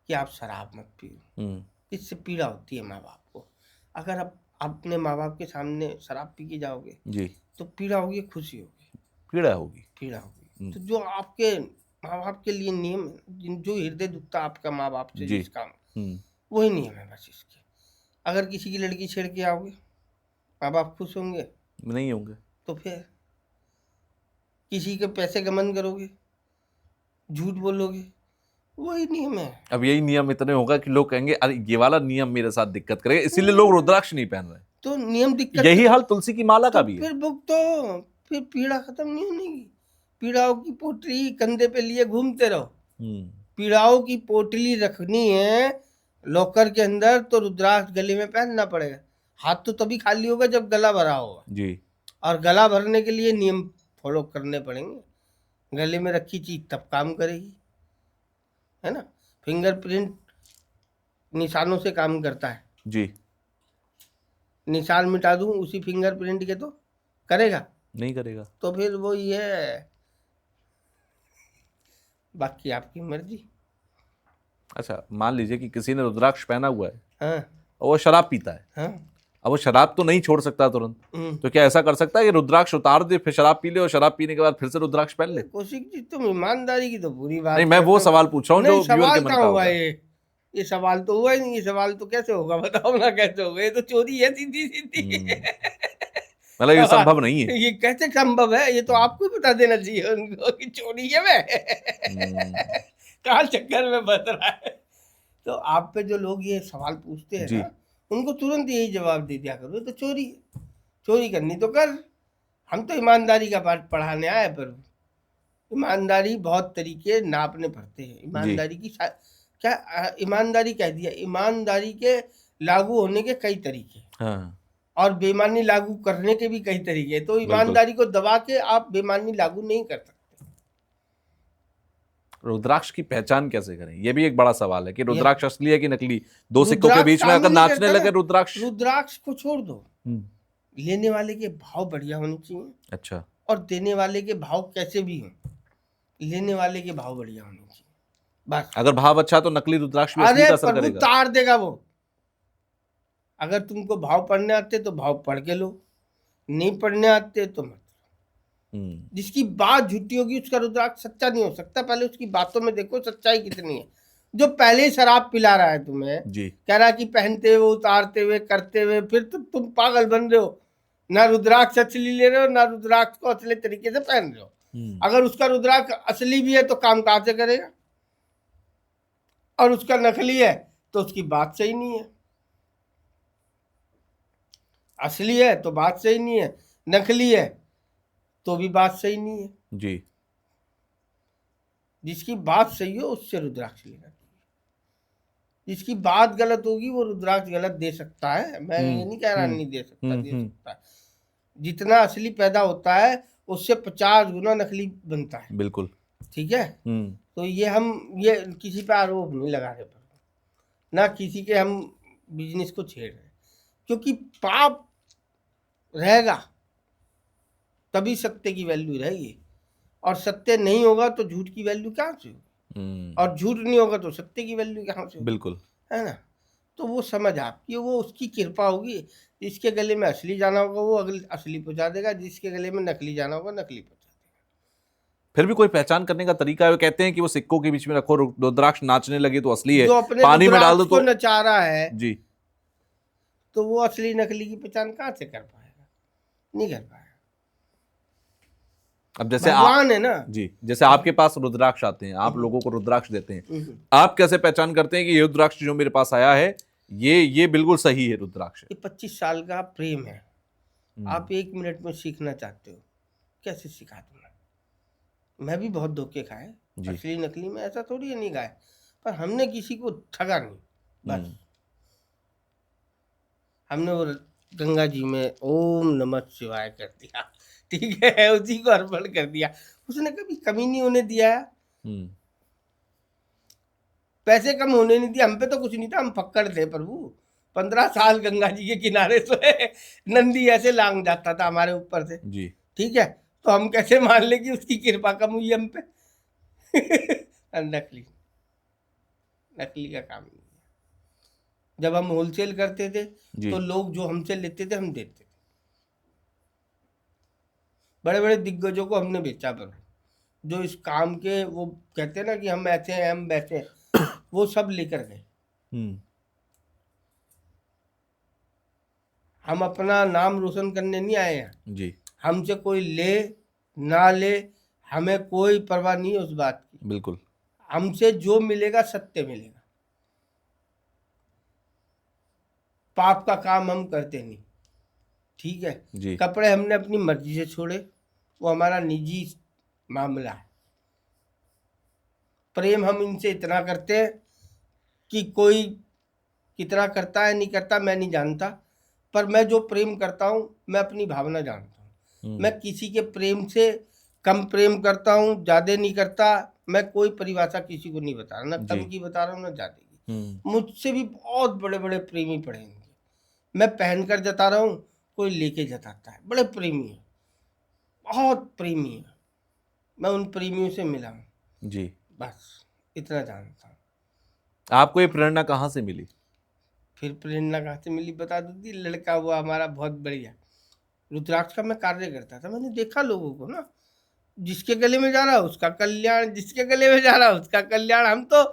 कि आप शराब मत पियो, इससे पीड़ा होती है माँ बाप को। अगर आप अपने माँ बाप के सामने शराब पी के जाओगे जी, तो पीड़ा होगी, खुशी होगी, पीड़ा होगी। तो जो आपके माँ बाप के लिए नियम है, जो हृदय दुखता आपका माँ बाप से जिसका, वही नियम है बस इसके। अगर किसी की लड़की छेड़ के आओगे, माँ बाप खुश होंगे? नहीं होंगे। तो फिर किसी के पैसे गमन करोगे, झूठ बोलोगे, वही नियम है। अब यही नियम इतने होगा कि लोग कहेंगे अरे ये वाला नियम मेरे साथ दिक्कत करेगा, इसीलिए लोग रुद्राक्ष नहीं पहन रहे। तो नियम दिक्कत, यही हाल तुलसी की माला का भी है। फिर भुगतो, फिर पीड़ा खत्म नहीं होने की। पीड़ाओं की पोटली कंधे पे लिए घूमते रहो। पीड़ाओं की पोटली रखनी है लॉकर के अंदर तो रुद्राक्ष गले में पहनना पड़ेगा। हाथ तो तभी खाली होगा जब गला भरा होगा जी। और गला भरने के लिए नियम फॉलो करने पड़ेंगे। गले में रखी चीज तब काम करेगी, है ना। फिंगरप्रिंट निशानों से काम करता है। जी। निशान मिटा दूं उसी फिंगरप्रिंट के तो करेगा नहीं करेगा। तो फिर वो ये है, बाकी आपकी मर्जी। अच्छा, मान लीजिए कि किसी ने रुद्राक्ष पहना हुआ है हाँ और वो शराब पीता है, हाँ। अब वो शराब तो नहीं छोड़ सकता तुरंत, तो क्या ऐसा कर सकता है कि रुद्राक्ष उतार दे फिर शराब पी ले और शराब पीने के बाद फिर से रुद्राक्ष पहन ले? कौशिक जी तुम ईमानदारी की तो बुरी बात नहीं, मैं वो करते हो। सवाल पूछ रहा हूँ जो नहीं, व्यूअर के सवाल मन कहाँ का हुआ होगा। ये सवाल तो हुआ ही नहीं। ये सवाल तो कैसे होगा बताओ ना, कैसे होगा? ये तो चोरी है सीधी सीधी। मतलब ये संभव नहीं है। ये कैसे संभव है? ये तो आपको ही बता देना चाहिए उनको कि चोरी है। मैं कहाँ चक्कर में बच रहा है। तो आप पे जो लोग ये सवाल पूछते हैं जी। ना, उनको तुरंत यही जवाब दे दिया करो, ये तो चोरी है। चोरी करनी तो कर, हम तो ईमानदारी का पाठ पढ़ाने आए। पर ईमानदारी बहुत तरीके नापने पड़ते हैं। ईमानदारी की क्या ईमानदारी कह दिया, ईमानदारी के लागू होने के कई तरीके, हाँ, और बेईमानी लागू करने के भी कई तरीके। तो ईमानदारी को दबा के आप बेईमानी लागू नहीं कर सकते। रुद्राक्ष की पहचान कैसे करें, ये भी एक बड़ा सवाल है कि रुद्राक्ष असली है कि नकली। दो सिक्कों के रुद्राक्ष बीच में काम अगर नहीं नाचने करता लगे ना। रुद्राक्ष। रुद्राक्ष को छोड़ दो, लेने वाले के भाव बढ़िया होने चाहिए। अच्छा। और देने वाले के भाव कैसे भी हों, लेने वाले के भाव बढ़िया होने चाहिए बस। अगर भाव अच्छा तो नकली रुद्राक्ष भी असली अरे का असर प्रभु करेगा। तार देगा वो। अगर तुमको भाव पढ़ने आते तो भाव पढ़ के लो, नहीं पढ़ने आते तो मत। जिसकी बात झूठी होगी उसका रुद्राक्ष सच्चा नहीं हो सकता। पहले उसकी बातों में देखो सच्चाई कितनी है। जो पहले ही शराब पिला रहा है तुम्हें जी। कह रहा है कि पहनते हुए उतारते हुए करते हुए, फिर तो तुम पागल बन रहे हो। ना रुद्राक्ष असली ले रहे हो, ना रुद्राक्ष को असली तरीके से पहन रहे हो। अगर उसका रुद्राक्ष असली भी है तो काम कहाँ से करेगा, और उसका नकली है तो उसकी बात सही नहीं है। असली है तो बात सही नहीं है, नकली है तो भी बात सही नहीं है। जी। जिसकी बात सही हो उससे रुद्राक्ष लेना चाहिए। जिसकी बात गलत होगी वो रुद्राक्ष गलत दे सकता है। मैं ये नहीं कह रहा नहीं दे सकता, दे सकता है। जितना असली पैदा होता है उससे 50 गुना नकली बनता है। बिल्कुल। ठीक है। तो ये किसी पे आरोप नहीं लगा रहे, ना किसी के हम बिजनेस को छेड़ रहे, क्योंकि पाप रहेगा तभी सत्य की वैल्यू रहेगी, और सत्य नहीं होगा तो झूठ की वैल्यू कहाँ से होगी, और झूठ नहीं होगा तो सत्य की वैल्यू कहाँ से होगी। बिल्कुल, है ना। तो वो समझ आपकी, वो उसकी कृपा होगी। जिसके गले में असली जाना होगा वो असली पहुंचा देगा, जिसके गले में नकली जाना होगा नकली पहुंचा देगा। फिर भी कोई पहचान करने का तरीका है? वो कहते हैं कि वो सिक्कों के बीच में रखो, रुद्राक्ष नाचने लगे तो असली है, जो अपने पानी में डाल दो तो नचा रहा है जी, तो वो असली नकली की पहचान कहाँ से कर पाएगा? नहीं कर पाएगा। अब जैसे भगवान है ना जी, जैसे आपके पास रुद्राक्ष आते हैं, आप लोगों को रुद्राक्ष देते हैं, आप कैसे पहचान करते हैं कि ये रुद्राक्ष जो मेरे पास आया है ये बिल्कुल सही है रुद्राक्ष? ये 25 साल का प्रेम है। आप 1 मिनट में सीखना चाहते हो, कैसे सिखा दूंगा? मैं भी बहुत धोखे खाए, असली नकली में ऐसा थोड़ी है नहीं खाए, पर हमने किसी को ठगा नहीं। बस हमने वो गंगा जी में ओम नमः शिवाय कर दिया, ठीक है, उसी को अर्पण कर दिया। उसने कभी कमी नहीं होने दिया। पैसे कम होने नहीं दिया। हम पे तो कुछ नहीं था, हम फक्कड़ थे प्रभु। 15 साल गंगा जी के किनारे सोए, नंदी ऐसे लांग जाता था हमारे ऊपर से जी। ठीक है, तो हम कैसे मान ले कि उसकी कृपा कम हुई हम पे? नकली का काम नहीं। जब हम होलसेल करते थे तो लोग जो हमसे लेते थे हम देते थे। बड़े बड़े दिग्गजों को हमने बेचा, पर जो इस काम के वो कहते हैं ना कि हम ऐसे हैं हम वैसे हैं, वो सब लेकर गए। हम अपना नाम रोशन करने नहीं आए हैं जी। हमसे कोई ले ना ले, हमें कोई परवाह नहीं है उस बात की। बिल्कुल। हमसे जो मिलेगा सत्य मिलेगा। पाप का काम हम करते नहीं, ठीक है जी। कपड़े हमने अपनी मर्जी से छोड़े, वो हमारा निजी मामला है। प्रेम हम इनसे इतना करते हैं कि कोई कितना करता है नहीं करता मैं नहीं जानता, पर मैं जो प्रेम करता हूँ मैं अपनी भावना जानता हूँ। मैं किसी के प्रेम से कम प्रेम करता हूँ, ज्यादा नहीं करता। मैं कोई परिभाषा किसी को नहीं बता रहा, ना कम की बता रहा हूँ ना ज्यादा की। मुझसे भी बहुत बड़े बड़े प्रेमी पड़े हैं। मैं पहनकर जता रहा हूँ, कोई लेके जताता है। बड़े प्रेमी है, बहुत प्रेमी है। मैं उन प्रेमियों से मिला हूँ जी, बस इतना जानता हूँ। आपको ये प्रेरणा कहाँ से मिली? फिर प्रेरणा कहाँ से मिली बता दूंगी। लड़का हुआ हमारा बहुत बढ़िया, रुद्राक्ष का मैं कार्य करता था। मैंने देखा लोगों को ना, जिसके गले में जा रहा उसका कल्याण, जिसके गले में जा रहा उसका कल्याण। हम तो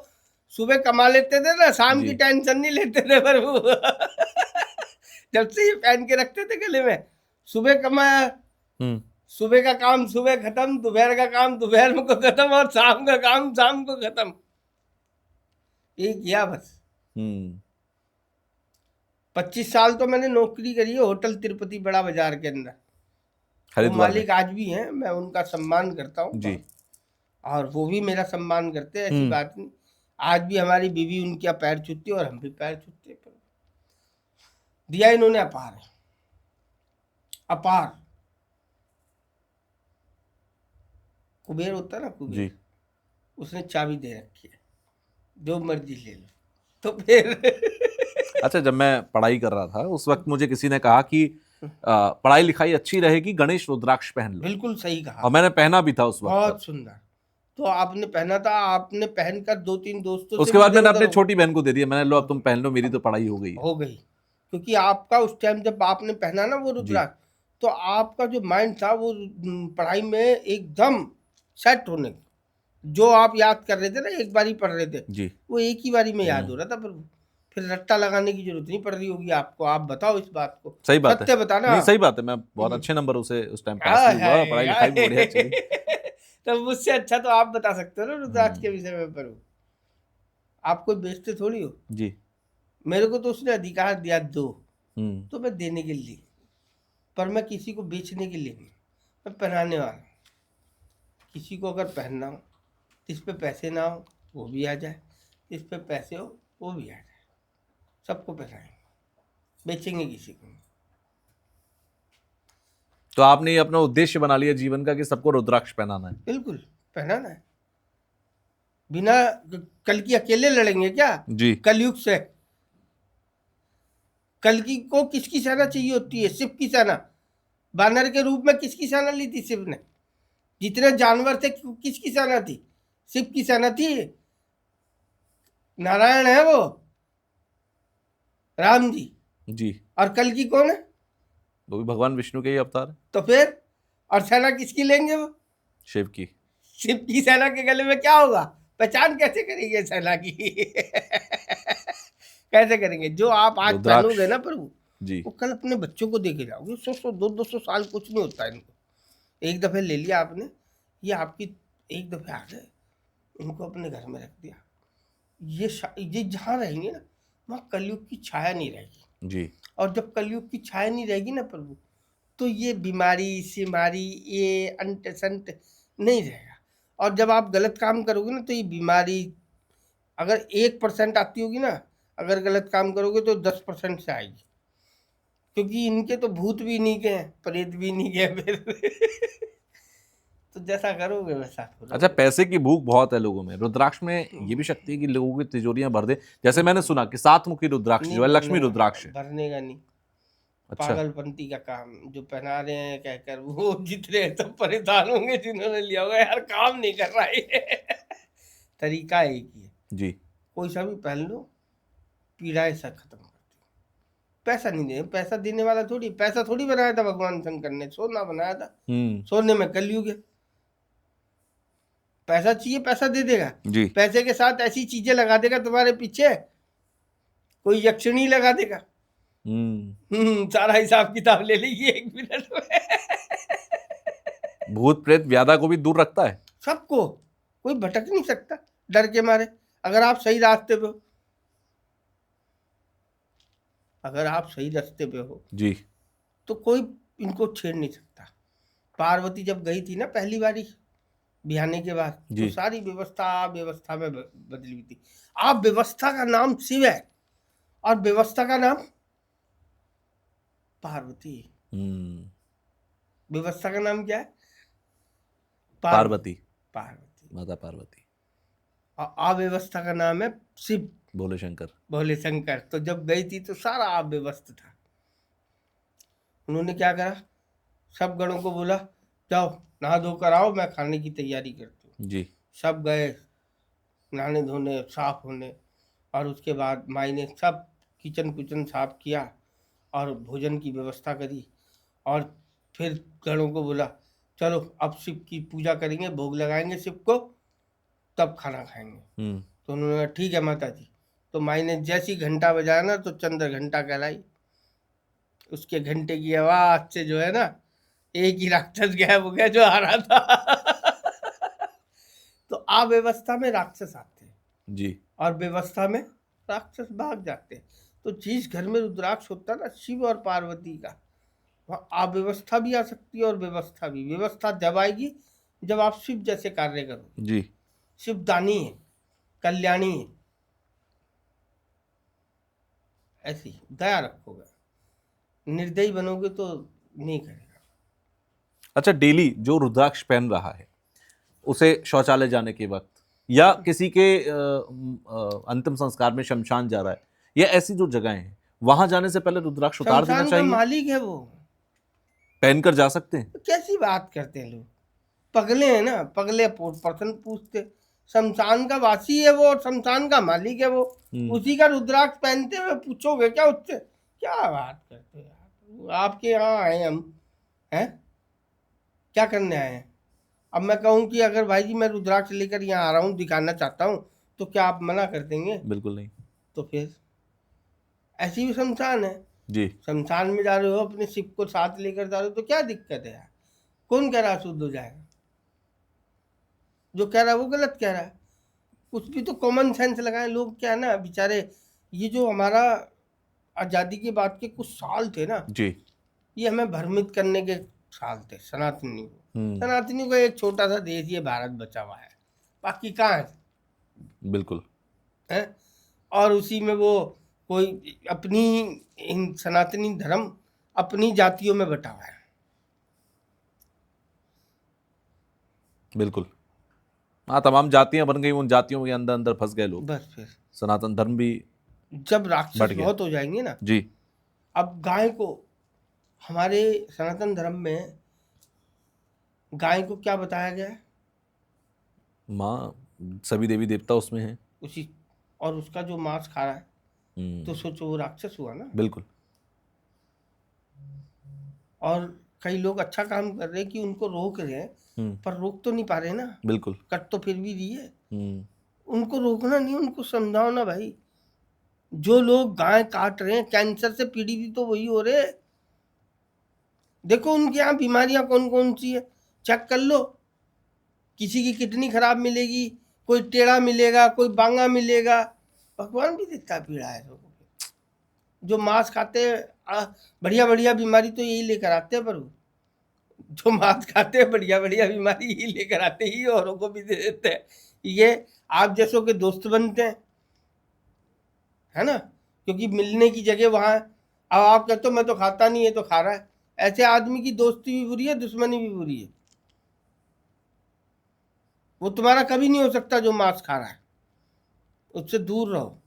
सुबह कमा लेते थे ना, शाम की टेंशन नहीं लेते थे प्रभु। जब से ये पहन के रखते थे गले में, सुबह कमाया, सुबह का काम सुबह खत्म, दोपहर का काम दोपहर में को खत्म, और शाम का काम शाम को खत्म। ये किया बस। 25 साल तो मैंने नौकरी करी है होटल तिरुपति बड़ा बाजार के अंदर। वो मालिक आज भी हैं, मैं उनका सम्मान करता हूँ जी। और वो भी मेरा सम्मान करते हैं, ऐसी बात नहीं। आज भी हमारी बीवी उनके पैर छूती है और हम भी पैर छूते हैं। दिया इन्होंने अपार है, अपार। कुबेर होता है ना, कुबेर जी। उसने चाबी दे रखी है, जो मर्जी ले लो। तो फिर अच्छा, जब मैं पढ़ाई कर रहा था उस वक्त मुझे किसी ने कहा कि पढ़ाई लिखाई अच्छी रहेगी, गणेश रुद्राक्ष पहन लो। बिल्कुल सही कहा, और मैंने पहना भी था उस वक्त। बहुत सुंदर। तो आपने पहना था, आपने पहनकर 2-3 दोस्तों से, उसके बाद मैंने अपने छोटी बहन को दे दिया। मैंने लो अब तुम पहन लो, मेरी तो पढ़ाई हो गई। क्योंकि आपका उस टाइम जब आपने पहना ना वो रुद्राक्ष, तो आपका जो माइंड था वो पढ़ाई में एकदम सेट होने, जो आप याद कर रहे थे ना, एक बार ही पढ़ रहे थे जी, वो एक ही बारी में याद हो रहा था। पर फिर रट्टा लगाने की जरूरत नहीं पड़ रही होगी आपको। आप बताओ इस बात को। सही बात सत्य है, बताना। नहीं सही बात है। मैं बहुत अच्छे नंबरों से उस टाइम पास भी हुआ, पढ़ाई लिखाई भी बढ़िया चली। तो मुझसे अच्छा तो आप बता सकते हो ना रुद्राक्ष के विषय में। पर आप कोई बेचते थोड़ी हो जी। मेरे को तो उसने अधिकार दिया दो, तो मैं देने के लिए, पर मैं किसी को बेचने के लिए नहीं, मैं पहनाने वाला। किसी को अगर पहनना हो, जिस पे पैसे ना हो वो भी आ जाए, जिस पे पैसे हो वो भी आ जाए, सबको पहनाएंगे, बेचेंगे किसी को। तो आपने ये अपना उद्देश्य बना लिया जीवन का कि सबको रुद्राक्ष पहनाना है? बिल्कुल पहनाना है। बिना कल की अकेले लड़ेंगे क्या जी? कलयुग से कल की को किसकी सेना चाहिए होती है? शिव की सेना। बानर के रूप में किसकी सेना ली थी शिव ने? जितने जानवर थे किसकी सेना थी? शिव की सेना थी। नारायण है वो, राम जी जी। और कल की कौन है? वो भी भगवान विष्णु के ही अवतार। तो फिर और सेना किसकी लेंगे वो? शिव की। शिव की सेना के गले में क्या होगा? पहचान कैसे करेंगे सेना की? कैसे करेंगे? जो आप आज पहनोगे ना प्रभु जी, वो कल अपने बच्चों को देके जाओगे। 100-100 200 साल कुछ नहीं होता इनको। एक दफे ले लिया आपने, ये आपकी एक दफे आ गए, इनको अपने घर में रख दिया। ये जहाँ रहेंगे ना, वहाँ कलयुग की छाया नहीं रहेगी जी। और जब कलयुग की छाया नहीं रहेगी ना प्रभु, तो ये बीमारी सिमारी, ये अंट संट नहीं रहेगा। और जब आप गलत काम करोगे ना, तो ये बीमारी अगर 1% आती होगी ना, अगर गलत काम करोगे तो 10% से आएगी। क्योंकि इनके तो भूत भी नहीं गए, प्रेत भी नहीं गए फिर। तो जैसा करोगे वैसा करोगे। अच्छा, पैसे की भूख बहुत है लोगों में। रुद्राक्ष में ये भी शक्ति है कि लोगों की तिजोरियां भर दे। जैसे मैंने सुना कि 7 मुखी रुद्राक्ष जो है लक्ष्मी रुद्राक्ष है। भरने का नहीं। अच्छा। पागलपंती का काम जो पहना रहे हैं कहकर, वो जितने सब परेशान होंगे जिन्होंने लिया होगा, यार काम नहीं कर रहा है। तरीका एक ही है जी। कोई सा भी पहन लो, पीड़ाएं सब खत्म करती। पैसा नहीं दे, पैसा देने वाला थोड़ी, पैसा थोड़ी बनाया था भगवान शंकर ने, सोना बनाया था। सोने में कलयुग है। पैसा चाहिए, पैसा दे देगा जी। पैसे के साथ ऐसी चीजें लगा देगा तुम्हारे पीछे, कोई यक्षिणी लगा देगा। सारा हिसाब किताब ले लीजिए 1 मिनट में। भूत प्रेत व्याधा को भी दूर रखता है सबको, कोई भटक नहीं सकता डर के मारे। अगर आप सही रास्ते पे हो, अगर आप सही रास्ते पे हो जी, तो कोई इनको छेड़ नहीं सकता। पार्वती जब गई थी ना पहली बारी बिहाने के बाद, तो सारी व्यवस्था में बदली हुई थी। आप व्यवस्था का नाम शिव है और व्यवस्था का नाम पार्वती। हम्म, व्यवस्था का नाम क्या है? पार्वती, पार्वती। माता पार्वती, और अव्यवस्था का नाम है शिव, भोले शंकर। भोले शंकर। तो जब गई थी तो सारा अव्यवस्थ था। उन्होंने क्या करा, सब गणों को बोला जाओ नहा धो कर आओ, मैं खाने की तैयारी करती हूँ। जी। सब गए नहाने धोने साफ होने, और उसके बाद माई ने सब किचन कुचन साफ किया और भोजन की व्यवस्था करी। और फिर गणों को बोला चलो अब शिव की पूजा करेंगे, भोग लगाएंगे शिव को, तब खाना खाएंगे। तो उन्होंने कहा ठीक है माता जी। तो माई ने जैसी घंटा बजाया ना तो चंद्र घंटा कहलाई। उसके घंटे की आवाज से जो है ना, एक ही राक्षस गायब हो गया जो आ रहा था। तो अव्यवस्था में राक्षस आते हैं जी। और व्यवस्था में राक्षस भाग जाते हैं। तो जिस घर में रुद्राक्ष होता है ना शिव और पार्वती का, वहाँ अव्यवस्था भी आ सकती है और व्यवस्था भी। व्यवस्था जब आएगी जब आप शिव जैसे कार्य करोगे। जी। शिवदानी है, कल्याणी है, ऐसी दया रखोगे। निर्दयी बनोगे तो नहीं करेगा। अच्छा, डेली जो रुद्राक्ष पहन रहा है उसे शौचालय जाने के वक्त या किसी के अंतिम संस्कार में शमशान जा रहा है या ऐसी जो जगह हैं वहां जाने से पहले रुद्राक्ष उतार देना शमशान का चाहिए, मालिक है वो, पहनकर जा सकते हैं? तो कैसी बात करते हैं लोग, पगले हैं ना, पगले पर्सन पूछते। शमशान का वासी है वो और शमशान का मालिक है वो, उसी का रुद्राक्ष पहनते हुए पूछोगे क्या उससे? क्या बात करते हो यार, आपके यहाँ आए हम हैं, क्या करने आए हैं? अब मैं कहूँ कि अगर भाई जी मैं रुद्राक्ष लेकर यहाँ आ रहा हूँ, दिखाना चाहता हूँ, तो क्या आप मना कर देंगे? बिल्कुल नहीं। तो फिर ऐसी भी शमशान है। जी। शमशान में जा रहे हो, अपने शिव को साथ लेकर जा रहे हो, तो क्या दिक्कत है यार? कौन कह रहा है शुद्ध हो जाएगा? जो कह रहा है वो गलत कह रहा है। कुछ भी तो कॉमन सेंस लगाए लोग। क्या है ना बेचारे, ये जो हमारा आज़ादी के बाद के कुछ साल थे ना, जी। ये हमें भ्रमित करने के साल थे सनातनी को। सनातनी को एक छोटा सा देश ये भारत बचा हुआ है, बाकी कहाँ है? बिल्कुल है। और उसी में वो कोई अपनी सनातनी धर्म अपनी जातियों में बटा हुआ है। बिल्कुल। हाँ, तमाम जातियां बन गई, उन जातियों के अंदर अंदर फंस गए लोग। बस फिर सनातन धर्म भी जब राक्षस बढ़ गया। बहुत हो जाएंगे ना। जी। अब गाय को, हमारे सनातन धर्म में गाय को क्या बताया गया है? माँ, सभी देवी देवता उसमें हैं। उसी, और उसका जो मांस खा रहा है तो सोचो वो राक्षस हुआ ना। बिल्कुल। और कई लोग अच्छा काम कर रहे हैं कि उनको रोक रहे हैं, पर रोक तो नहीं पा रहे ना। बिल्कुल। कट तो फिर भी रही है। उनको रोकना नहीं, उनको समझाओ ना भाई। जो लोग गाय काट रहे हैं कैंसर से पीड़ित तो वही हो रहे हैं। देखो उनके यहाँ बीमारियां कौन कौन सी है, चेक कर लो। किसी की किडनी खराब मिलेगी, कोई टेढ़ा मिलेगा, कोई बांगा मिलेगा। भगवान भी देता पीड़ा है लोगों को। जो मांस खाते हैं बढ़िया बढ़िया बीमारी तो यही लेकर आते हैं, पर जो मांस खाते हैं बढ़िया बढ़िया बीमारी यही लेकर आते ही औरों को भी दे देते हैं। ये आप जैसों के दोस्त बनते हैं, है ना, क्योंकि मिलने की जगह वहां है। अब आप कहते हो मैं तो खाता नहीं, है तो खा रहा है। ऐसे आदमी की दोस्ती भी बुरी है, दुश्मनी भी बुरी है। वो तुम्हारा कभी नहीं हो सकता जो मांस खा रहा है, उससे दूर रहो।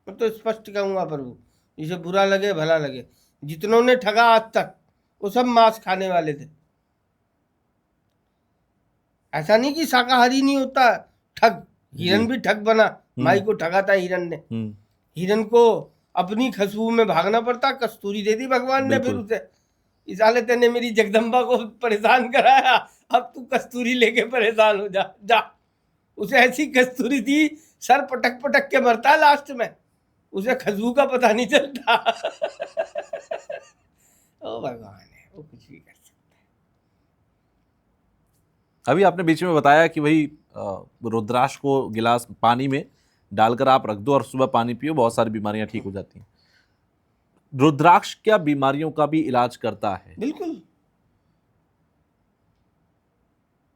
मैं तो स्पष्ट कहूंगा प्रभु, जिसे बुरा लगे भला लगे। जितनों ने ठगा आज तक वो सब मांस खाने वाले थे। ऐसा नहीं कि शाकाहारी नहीं होता ठग, हिरन भी ठग बना। माई को ठगा था हिरन ने। हिरन को अपनी खुशबू में भागना पड़ता, कस्तूरी दे दी भगवान ने फिर उसे। इस साले तेने मेरी जगदम्बा को परेशान कराया, अब तू कस्तूरी लेके परेशान हो जा जा। उसे ऐसी कस्तूरी दी, सर पटक पटक के मरता लास्ट में, उसे खुशबू का पता नहीं चलता। ओ भगवान है, वो कुछ भी कर सकता है। अभी आपने बीच में बताया कि भाई रुद्राक्ष को गिलास पानी में डालकर आप रख दो और सुबह पानी पियो, बहुत सारी बीमारियां ठीक हो जाती हैं। रुद्राक्ष क्या बीमारियों का भी इलाज करता है? बिल्कुल।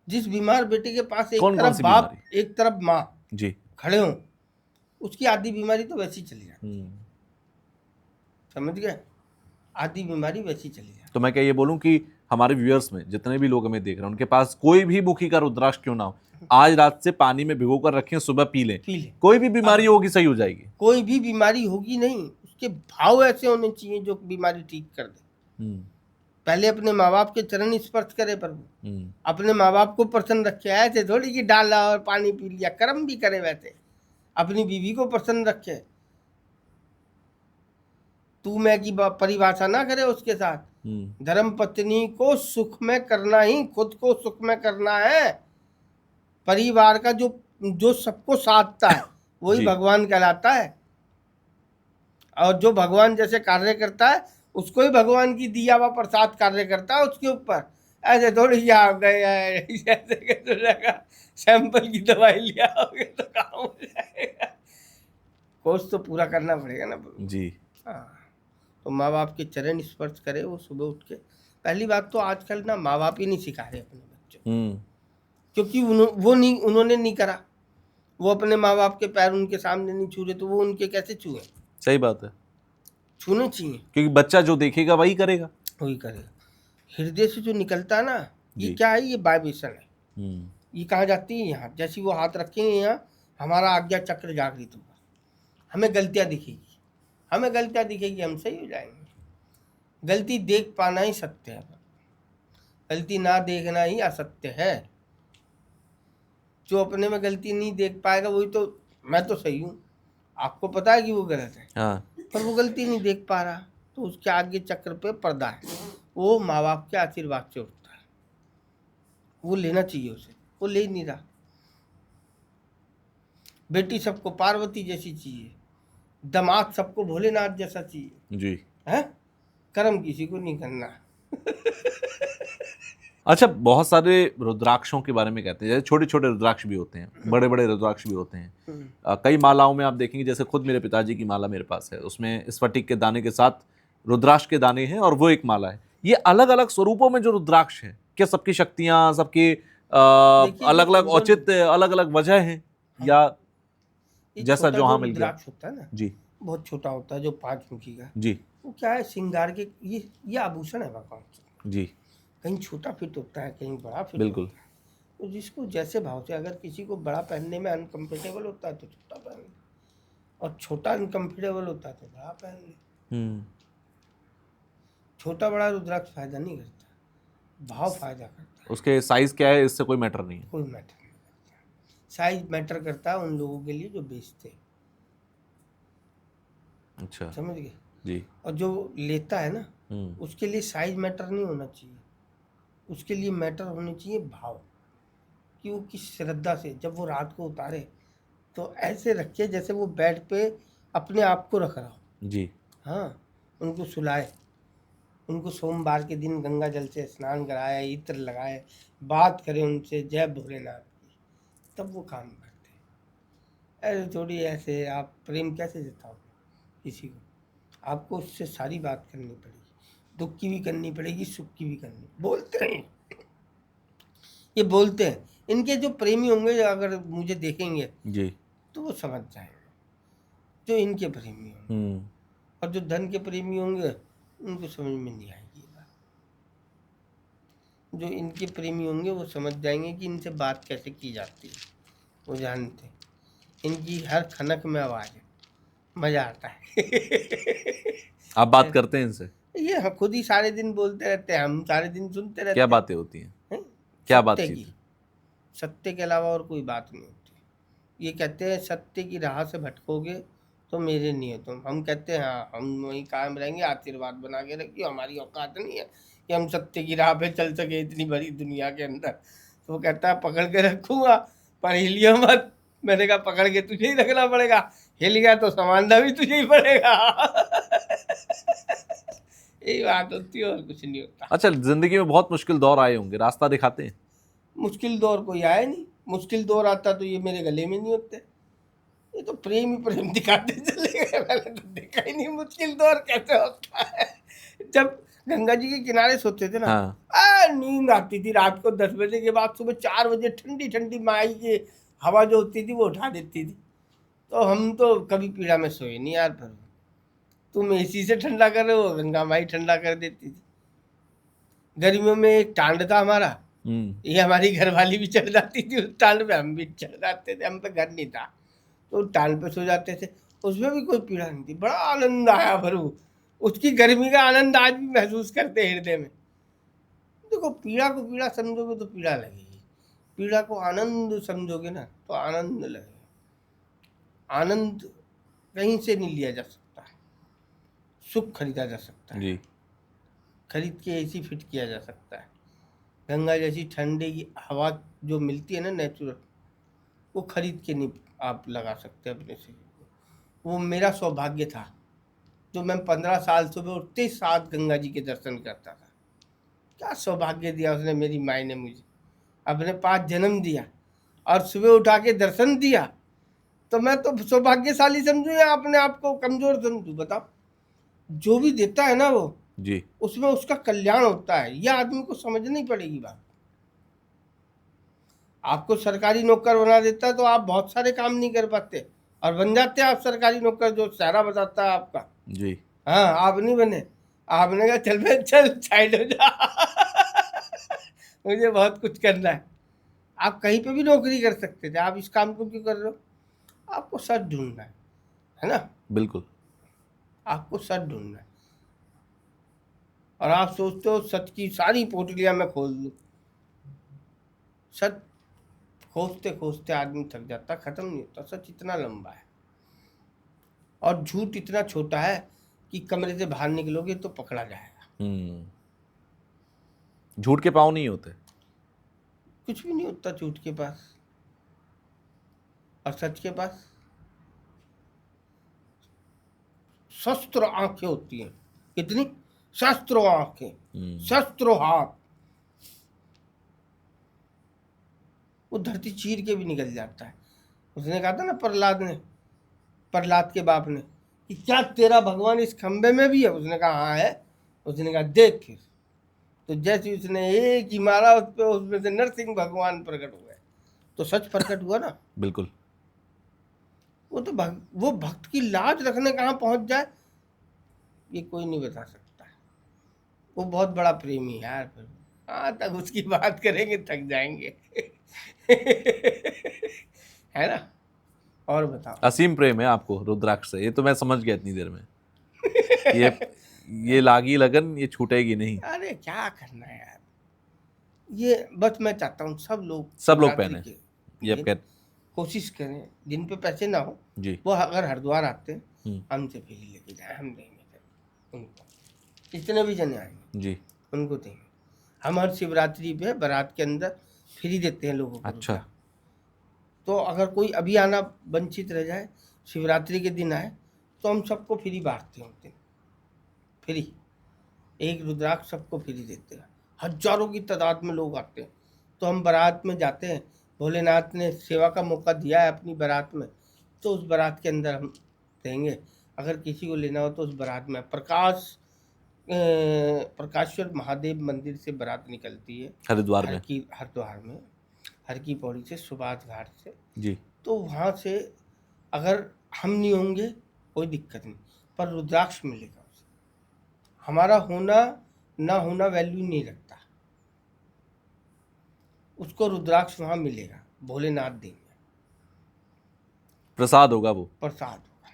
जिस बीमार बेटे के पास एक कौन तरफ सी बाप बीमारी? एक तरफ माँ जी खड़े हो, उसकी आधी बीमारी तो वैसी चली जाती। समझ गए? आधी बीमारी वैसी चली जाए। तो मैं क्या ये बोलूं कि हमारे व्यूअर्स में जितने भी लोग हमें देख रहे हैं उनके पास कोई भी मुखी का रुद्राक्ष क्यों ना हो, आज रात से पानी में भिगो कर रखें, सुबह पी लें, कोई भी बीमारी होगी सही हो जाएगी। कोई भी बीमारी होगी नहीं, उसके भाव ऐसे होने चाहिए जो बीमारी ठीक कर दे। पहले अपने माँ बाप के चरण स्पर्श करे प्रभु, अपने माँ बाप को प्रसन्न रखे। ऐसे थोड़ी कि डाला और पानी पी लिया, कर्म भी करे वैसे। अपनी बीवी को प्रसन्न रखे, तू मैं की परिभाषा ना करे उसके साथ। धर्म पत्नी को सुख में करना ही खुद को सुख में करना है। परिवार का जो जो सबको साधता है वही भगवान कहलाता है, और जो भगवान जैसे कार्य करता है उसको ही भगवान की दिया हुआ प्रसाद कार्य करता है उसके ऊपर। ऐसे थोड़ी आप गए जैसे सैंपल की दवाई लिया होगे तो काम हो जाएगा। कोर्स तो पूरा करना पड़ेगा ना जी। हाँ, तो माँ बाप के चरण स्पर्श करे वो सुबह उठ के। पहली बात तो आजकल ना माँ बाप ही नहीं सिखा रहे अपने बच्चों को, क्योंकि उन्होंने नहीं करा। वो अपने माँ बाप के पैर उनके सामने नहीं छू रहे तो वो उनके कैसे छुए? सही बात है, छूने चाहिए, क्योंकि बच्चा जो देखेगा वही करेगा। हृदय से जो निकलता है ना, ये क्या है? ये वाइब्रेशन है। ये कहाँ जाती है? यहाँ। जैसे वो हाथ रखेंगे यहाँ, हमारा आज्ञा चक्र जागृत होगा। हमें गलतियाँ दिखेगी, हम सही हो जाएंगे। गलती देख पाना ही सत्य है, गलती ना देखना ही असत्य है। जो अपने में गलती नहीं देख पाएगा वही तो, मैं तो सही हूँ, आपको पता है कि वो गलत है। हाँ। पर वो गलती नहीं देख पा रहा, तो उसके आगे चक्र पे पर्दा है। वो माँ बाप के आशीर्वाद से उठता है, वो लेना चाहिए उसे, वो ले नहीं रहा। बेटी सबको पार्वती जैसी चाहिए, दामाद सबको भोलेनाथ जैसा चाहिए जी है। कर्म किसी को नहीं करना। अच्छा, बहुत सारे रुद्राक्षों के बारे में कहते हैं, जैसे छोटे छोटे रुद्राक्ष भी होते हैं, बड़े बड़े रुद्राक्ष भी होते हैं। कई मालाओं में आप देखेंगे, जैसे खुद मेरे पिताजी की माला मेरे पास है, उसमें स्फटिक के दाने के साथ रुद्राक्ष के दाने हैं और वो एक माला है। ये अलग अलग स्वरूपों में जो रुद्राक्ष है, क्या सबकी शक्तियां, सबके अलग अलग औचित्य, अलग अलग वजह है, या जैसा जो हाँ मिल गया? रुद्राक्ष होता है ना जी, बहुत छोटा होता है, जो 5 मुखी का जी, वो क्या है? श्रृंगार के ये आभूषण है भगवान जी। कहीं छोटा फिट होता है, कहीं बड़ा फिट बिल्कुल होता है। तो जिसको जैसे भाव से, अगर किसी को बड़ा पहनने में अनकंफर्टेबल होता है तो छोटा पहन ले, और छोटा अनकंफर्टेबल होता है तो बड़ा पहन ले। छोटा बड़ा रुद्राक्ष फायदा नहीं करता, भाव फायदा करता है। उसके साइज क्या है, इससे कोई मैटर नहीं है? कोई मैटर नहीं करता। साइज मैटर करता है उन लोगों के लिए जो बेचते। अच्छा, समझ गए जी। और जो लेता है ना, उसके लिए साइज मैटर नहीं होना चाहिए, उसके लिए मैटर होने चाहिए भाव, कि वो किस श्रद्धा से, जब वो रात को उतारे तो ऐसे रखे जैसे वो बेड पे अपने आप को रख रहा हो जी। हाँ, उनको सुलाए, उनको सोमवार के दिन गंगा जल से स्नान कराए, इत्र लगाए, बात करें उनसे जय भोलेनाथ की, तब वो काम करते। ऐसे थोड़ी ऐसे आप प्रेम कैसे जताओगे किसी को? आपको उससे सारी बात करनी पड़ेगी, दुख की भी करनी पड़ेगी, सुख की भी करनी। बोलते हैं, ये बोलते हैं। इनके जो प्रेमी होंगे, अगर मुझे देखेंगे जी, तो वो समझ जाएंगे जो इनके प्रेमी होंगे, और जो धन के प्रेमी होंगे उनको समझ में नहीं आएगी ये बात। जो इनके प्रेमी होंगे वो समझ जाएंगे कि इनसे बात कैसे की जाती है, वो जानते। इनकी हर खनक में आवाज है, मजा आता है। आप बात करते हैं इनसे? ये खुद ही सारे दिन बोलते रहते हैं, हम सारे दिन सुनते रहते हैं। क्या बातें होती हैं? क्या बातचीत? सत्य के अलावा और कोई बात नहीं होती। ये कहते हैं सत्य की राह से भटकोगे तो मेरे नहीं है तुम। हम कहते हैं हाँ, हम वहीं कायम रहेंगे, आशीर्वाद बना के रखिए, हमारी औकात नहीं है कि हम सत्य की राह पे चल सके इतनी बड़ी दुनिया के अंदर। तो वो कहता है पकड़ के रखूंगा पर हिलियो मत। मैंने कहा पकड़ के तुझे ही रखना पड़ेगा, हिल गया तो संभालना भी तुझे ही पड़ेगा। यही बात होती है और कुछ नहीं होता। अच्छा, जिंदगी में बहुत मुश्किल दौर आए होंगे, रास्ता दिखाते हैं? मुश्किल दौर कोई आया नहीं। मुश्किल दौर आता तो ये मेरे गले में नहीं होते। ये तो प्रेम ही प्रेम दिखाते चले गए, मैंने तो देखा ही नहीं मुश्किल दौर कैसे होता है। जब गंगा जी के किनारे सोते थे ना, हाँ, नींद आती थी रात को 10 बजे के बाद, सुबह 4 बजे ठंडी ठंडी माई की हवा जो होती थी वो उठा देती थी। तो हम तो कभी पीड़ा में सोए नहीं यार। पर तुम एसी से ठंडा कर रहे हो, गंगा माई ठंडा कर देती थी। गर्मियों में एक टांड था हमारा, ये हमारी घरवाली भी चढ़ जाती थी उस टांड पे, हम भी चढ़ जाते थे, हम पे घर नहीं था तो टांड पे सो जाते थे, उसमें भी कोई पीड़ा नहीं थी। बड़ा आनंद आया प्रभु, उसकी गर्मी का आनंद आज भी महसूस करते हैं हृदय में। देखो पीड़ा को पीड़ा समझोगे तो पीड़ा लगेगी, पीड़ा को आनंद समझोगे ना तो आनंद लगेगा। आनंद कहीं से नहीं लिया जा सकता, सुख खरीदा जा सकता है जी। खरीद के एसी फिट किया जा सकता है। गंगा जैसी ठंडी की हवा जो मिलती है ना नेचुरल, वो खरीद के नहीं आप लगा सकते अपने से। वो मेरा सौभाग्य था जो मैं 15 साल सुबह उठते ही साथ गंगा जी के दर्शन करता था। क्या सौभाग्य दिया उसने, मेरी माई ने मुझे अपने 5 जन्म दिया और सुबह उठा के दर्शन दिया, तो मैं तो सौभाग्यशाली समझू या अपने आप को कमजोर समझू? बताओ, जो भी देता है ना वो जी। उसमें उसका कल्याण होता है, यह आदमी को समझनी पड़ेगी बात। आपको सरकारी नौकर बना देता है तो आप बहुत सारे काम नहीं कर पाते, और बन जाते हैं आप सरकारी नौकर जो सारा बताता है आपका। जी। हाँ, आप नहीं बने, आपने कहा चल बे चल साइड हो जा मुझे बहुत कुछ करना है। आप कहीं पे भी नौकरी कर सकते थे, आप इस काम को क्यों कर रहे हो? आपको सच ढूंढना है ना? बिल्कुल। आपको सच ढूंढना है, और आप सोचते हो सच की सारी पोटलियां मैं खोल दूं। सच खोजते खोजते आदमी थक जाता, खत्म नहीं होता। सच इतना लंबा है और झूठ इतना छोटा है कि कमरे से बाहर निकलोगे तो पकड़ा जाएगा। झूठ के पाँव नहीं होते। कुछ भी नहीं होता झूठ के पास, और सच के पास शस्त्र आंखें होती हैं। कितनी? शस्त्रो आंखें, शस्त्रो हाथ। वो धरती चीर के भी निकल जाता है। उसने कहा था ना प्रहलाद के बाप ने कि क्या तेरा भगवान इस खंबे में भी है? उसने कहा हाँ है। उसने कहा देख फिर। तो जैसे उसने एक ही मारा उस पे, उसमें से नरसिंह भगवान प्रकट हुए, तो सच प्रकट हुआ ना। बिल्कुल। वो तो वो भक्त की लाज रखने कहाँ पहुंच जाए ये कोई नहीं बता सकता। वो बहुत बड़ा प्रेमी है यार। फिर हाँ, तक उसकी बात करेंगे थक जाएंगे है ना? और बताओ। असीम प्रेम है आपको रुद्राक्ष से, ये तो मैं समझ गया इतनी देर में। ये लागी लगन, ये छूटेगी नहीं। अरे क्या करना है यार, ये बस मैं चाहता हूँ सब लोग पहने के ये आप कह। कोशिश करें, जिन पे पैसे ना हो जी। वो अगर हरिद्वार आते हैं हमसे फेरी लेके जाए, हम देंगे उनको। जितने भी जने आएंगे जी उनको देंगे। हम हर शिवरात्रि पे बारात के अंदर फ्री देते हैं लोगों को। अच्छा। तो अगर कोई अभी आना वंचित रह जाए, शिवरात्रि के दिन आए, तो हम सबको फ्री बांटते हैं उस दिन। फ्री एक रुद्राक्ष सबको फ्री देते हैं। हजारों की तादाद में लोग आते हैं, तो हम बारात में जाते हैं। भोलेनाथ ने सेवा का मौका दिया है अपनी बारात में, तो उस बारात के अंदर हम देंगे। अगर किसी को लेना हो तो उस बारात में प्रकाश्वर महादेव मंदिर से बारात निकलती है हरिद्वार में हर की पौड़ी से, सुभाष घाट से। जी। तो वहाँ से अगर हम नहीं होंगे कोई दिक्कत नहीं, पर रुद्राक्ष मिलेगा उसे। हमारा होना ना होना वैल्यू नहीं रखता, उसको रुद्राक्ष वहाँ मिलेगा, भोलेनाथ देंगे, प्रसाद होगा, वो प्रसाद होगा।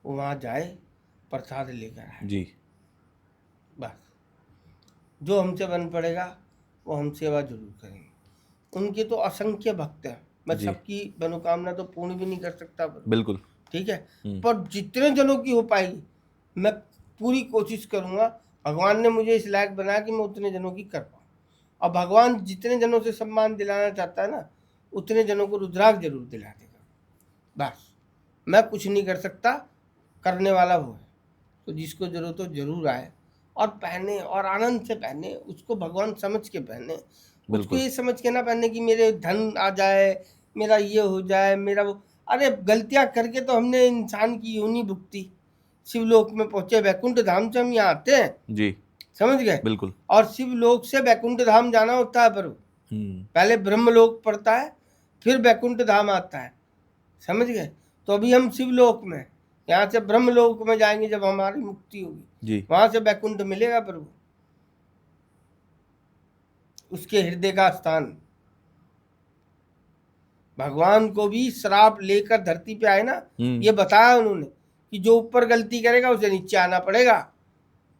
वो वहाँ जाए, प्रसाद लेकर आए जी। बस। जो हमसे बन पड़ेगा वो हम सेवा जरूर करेंगे। उनके तो असंख्य भक्त हैं, मैं सबकी मनोकामना तो पूर्ण भी नहीं कर सकता, बिल्कुल ठीक है, पर जितने जनों की हो पाएगी मैं पूरी कोशिश करूंगा। भगवान ने मुझे इस लायक बनाया कि मैं उतने जनों की कर पाऊँ, और भगवान जितने जनों से सम्मान दिलाना चाहता है ना, उतने जनों को रुद्राक्ष जरूर दिला देगा। बस मैं कुछ नहीं कर सकता, करने वाला वो है। तो जिसको जरूरत हो जरूर आए और पहने, और आनंद से पहने, उसको भगवान समझ के पहने। उसको ये समझ के ना पहने कि मेरे धन आ जाए, मेरा ये हो जाए, मेरा वो। अरे गलतियां करके तो हमने इंसान की योनि भुगती, शिवलोक में पहुंचे, वैकुंठ धाम से हम यहाँ आते हैं जी, समझ गए? बिल्कुल। और शिवलोक से वैकुंठ धाम जाना होता है, पर पहले ब्रह्मलोक पड़ता है, फिर वैकुंठ धाम आता है, समझ गए? तो अभी हम शिवलोक में, यहाँ से ब्रह्मलोक में जाएंगे जब हमारी मुक्ति होगी जी। वहां से वैकुंठ मिलेगा प्रभु, उसके हृदय का स्थान। भगवान को भी श्राप लेकर धरती पे आए ना, ये बताया उन्होंने कि जो ऊपर गलती करेगा उसे नीचे आना पड़ेगा।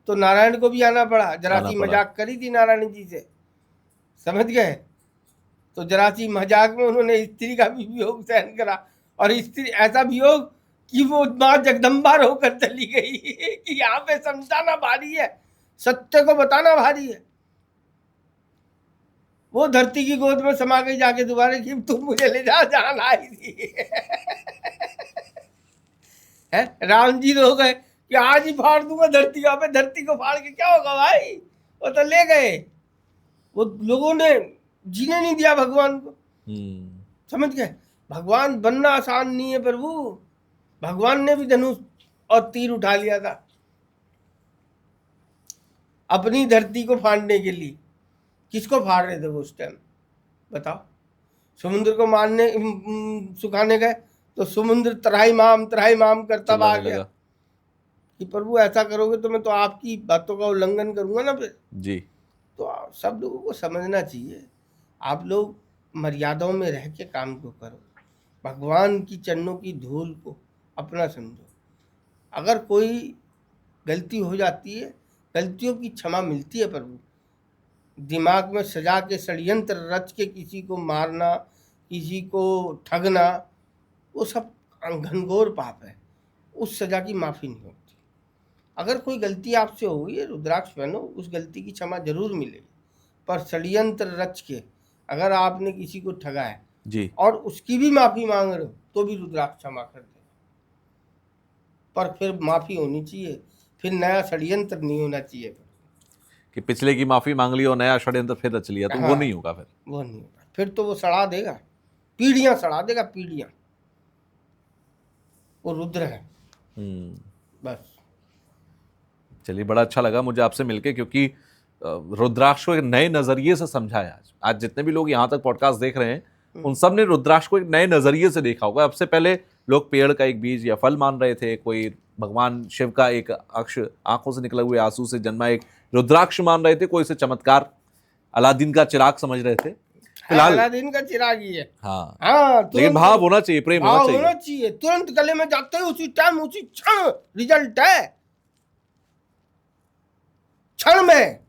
तो नारायण को भी आना पड़ा, जरा सी मजाक करी थी नारायण जी से, समझ गए। तो जरा सी मजाक में उन्होंने स्त्री का भी वियोग सहन करा, और स्त्री ऐसा वियोग कि वो मां जगदम्बा होकर चली गई कि यहाँ पे समझाना भारी है, सत्य को बताना भारी है। वो धरती की गोद में समा गई जाके दोबारा कि तुम मुझे ले जा जहां लाई थी। है राम जी रो गए कि आज ही फाड़ दूंगा धरती, पे धरती को फाड़ के क्या होगा भाई, वो तो ले गए। वो लोगों ने जीने नहीं दिया भगवान को, समझ गए। भगवान बनना आसान नहीं है प्रभु, भगवान ने भी धनुष और तीर उठा लिया था अपनी धरती को फाड़ने के लिए। किसको फाड़ रहे थे वो उस टाइम बताओ? समुद्र को मारने सुखाने गए तो समुद्र त्राही माम करता आ गया कि प्रभु ऐसा करोगे तो मैं तो आपकी बातों का उल्लंघन करूंगा ना फिर जी। तो सब लोगों को समझना चाहिए, आप लोग मर्यादाओं में रह के काम को करो, भगवान की चरणों की धूल को अपना समझो। अगर कोई गलती हो जाती है, गलतियों की क्षमा मिलती है प्रभु। दिमाग में सजा के षड्यंत्र रच के किसी को मारना, किसी को ठगना, वो सब घनघोर पाप है, उस सजा की माफी नहीं होती। अगर कोई गलती आपसे हो गई है, रुद्राक्ष पहनो, उस गलती की क्षमा जरूर मिलेगी। पर षड्यंत्र रच के अगर आपने किसी को ठगा है जी और उसकी भी माफी मांग रहे हो तो भी रुद्राक्ष क्षमा कर दे, पर फिर माफी होनी चाहिए, फिर नया षड्यंत्र नहीं होना चाहिए कि पिछले की माफी मांग ली और नया षड्यंत्र फिर रच लिया, तो हाँ, वो नहीं होगा, फिर वो नहीं होगा, फिर तो वो सड़ा देगा, पीढ़ियां सड़ा देगा, पीढ़ियां। वो रुद्र है बस। चलिए, बड़ा अच्छा लगा मुझे आपसे मिलके, क्योंकि रुद्राक्ष को एक नए नजरिए से समझा है। आज जितने भी लोग यहाँ तक पॉडकास्ट देख रहे हैं उन सब ने रुद्राक्ष को एक नए नजरिए से देखा होगा। अब से पहले लोग पेड़ का एक बीज या फल मान रहे थे, कोई भगवान शिव का एक अक्ष, आंखों से निकले हुए आंसू से जन्मा एक रुद्राक्ष मान रहे थे, कोई इसे चमत्कार अलादीन का चिराग समझ रहे थे। फिलहाल अलादीन का चिराग ही है। हाँ हाँ, लेकिन भाव होना चाहिए, प्रेम होना चाहिए। तुरंत गले में जाते ही उसी टाइम उसी क्षण रिजल्ट है, क्षण में।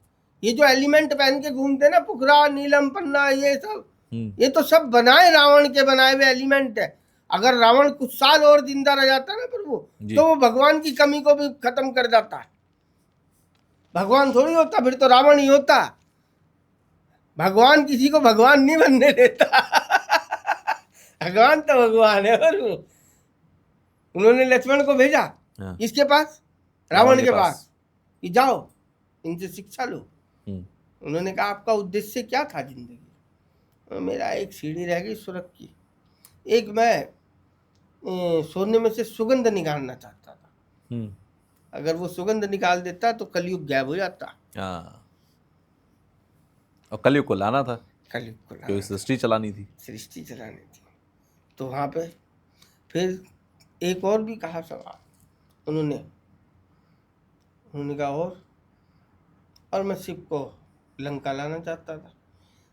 ये जो एलिमेंट पहन के घूमते ना, पुखरा, नीलम, पन्ना, ये सब, ये तो सब बनाए रावण के बनाए हुए एलिमेंट है। अगर रावण कुछ साल और जिंदा रह जाता ना प्रभु, तो वो भगवान की कमी को भी खत्म कर जाता है। भगवान थोड़ी होता, फिर तो रावण ही होता। भगवान किसी को भगवान नहीं बनने देता। भगवान तो भगवान है प्रभु। उन्होंने लक्ष्मण को भेजा किसके पास? रावण के पास, कि जाओ इनसे शिक्षा लो। उन्होंने कहा आपका उद्देश्य क्या था जिंदगी? मेरा एक सीढ़ी रह गई स्वर्ग की, एक मैं सोने में से सुगंध निकालना चाहता था। अगर वो सुगंध निकाल देता तो कलयुग गायब हो जाता। और कलयुग को लाना था, कलयुग को लाना, क्योंकि सृष्टि चलानी थी, सृष्टि चलानी थी। तो वहाँ पे फिर एक और भी कहा सवाल उन्होंने कहा और मैं शिव को लंका लाना चाहता था।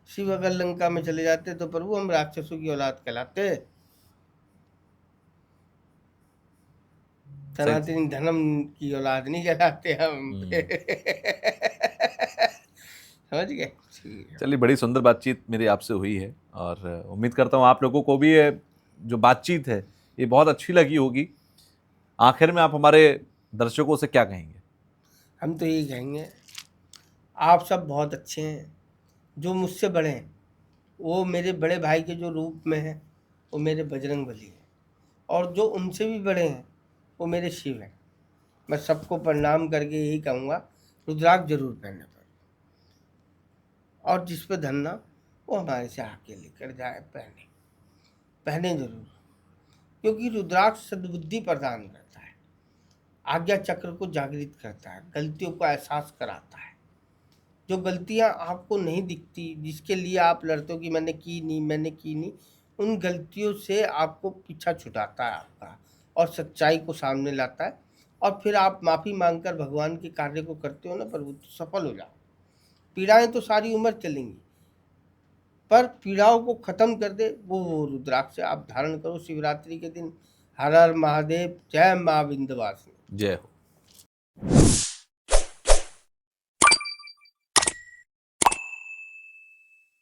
शिव अगर लंका में चले जाते तो प्रभु हम राक्षसों की औलाद कहलाते, सनातनी धर्म की औलाद नहीं कहलाते हम। समझ गए? चलिए, बड़ी सुंदर बातचीत मेरी आपसे हुई है और उम्मीद करता हूँ आप लोगों को भी ये जो बातचीत है ये बहुत अच्छी लगी होगी। आखिर में आप हमारे दर्शकों से क्या कहेंगे? हम तो यही कहेंगे, आप सब बहुत अच्छे हैं। जो मुझसे बड़े हैं वो मेरे बड़े भाई के जो रूप में है वो मेरे बजरंगबली है, और जो उनसे भी बड़े हैं वो मेरे शिव हैं। मैं सबको प्रणाम करके यही कहूँगा, रुद्राक्ष जरूर पहनना पड़े, और जिस पे धरना वो हमारे से आके लेकर जाए, पहने जरूर, क्योंकि रुद्राक्ष सद्बुद्धि प्रदान करता है, आज्ञा चक्र को जागृत करता है, गलतियों को एहसास कराता है। जो गलतियां आपको नहीं दिखती, जिसके लिए आप लड़ते हो कि मैंने की नहीं, उन गलतियों से आपको पीछा छुड़ाता है, आपका और सच्चाई को सामने लाता है, और फिर आप माफ़ी मांगकर भगवान के कार्य को करते हो ना प्रभु, तो सफल हो जाओ। पीड़ाएं तो सारी उम्र चलेंगी, पर पीड़ाओं को खत्म कर दे वो रुद्राक्ष आप धारण करो शिवरात्रि के दिन। हर हर महादेव, जय माँ विंध्यवासिनी। जय हो।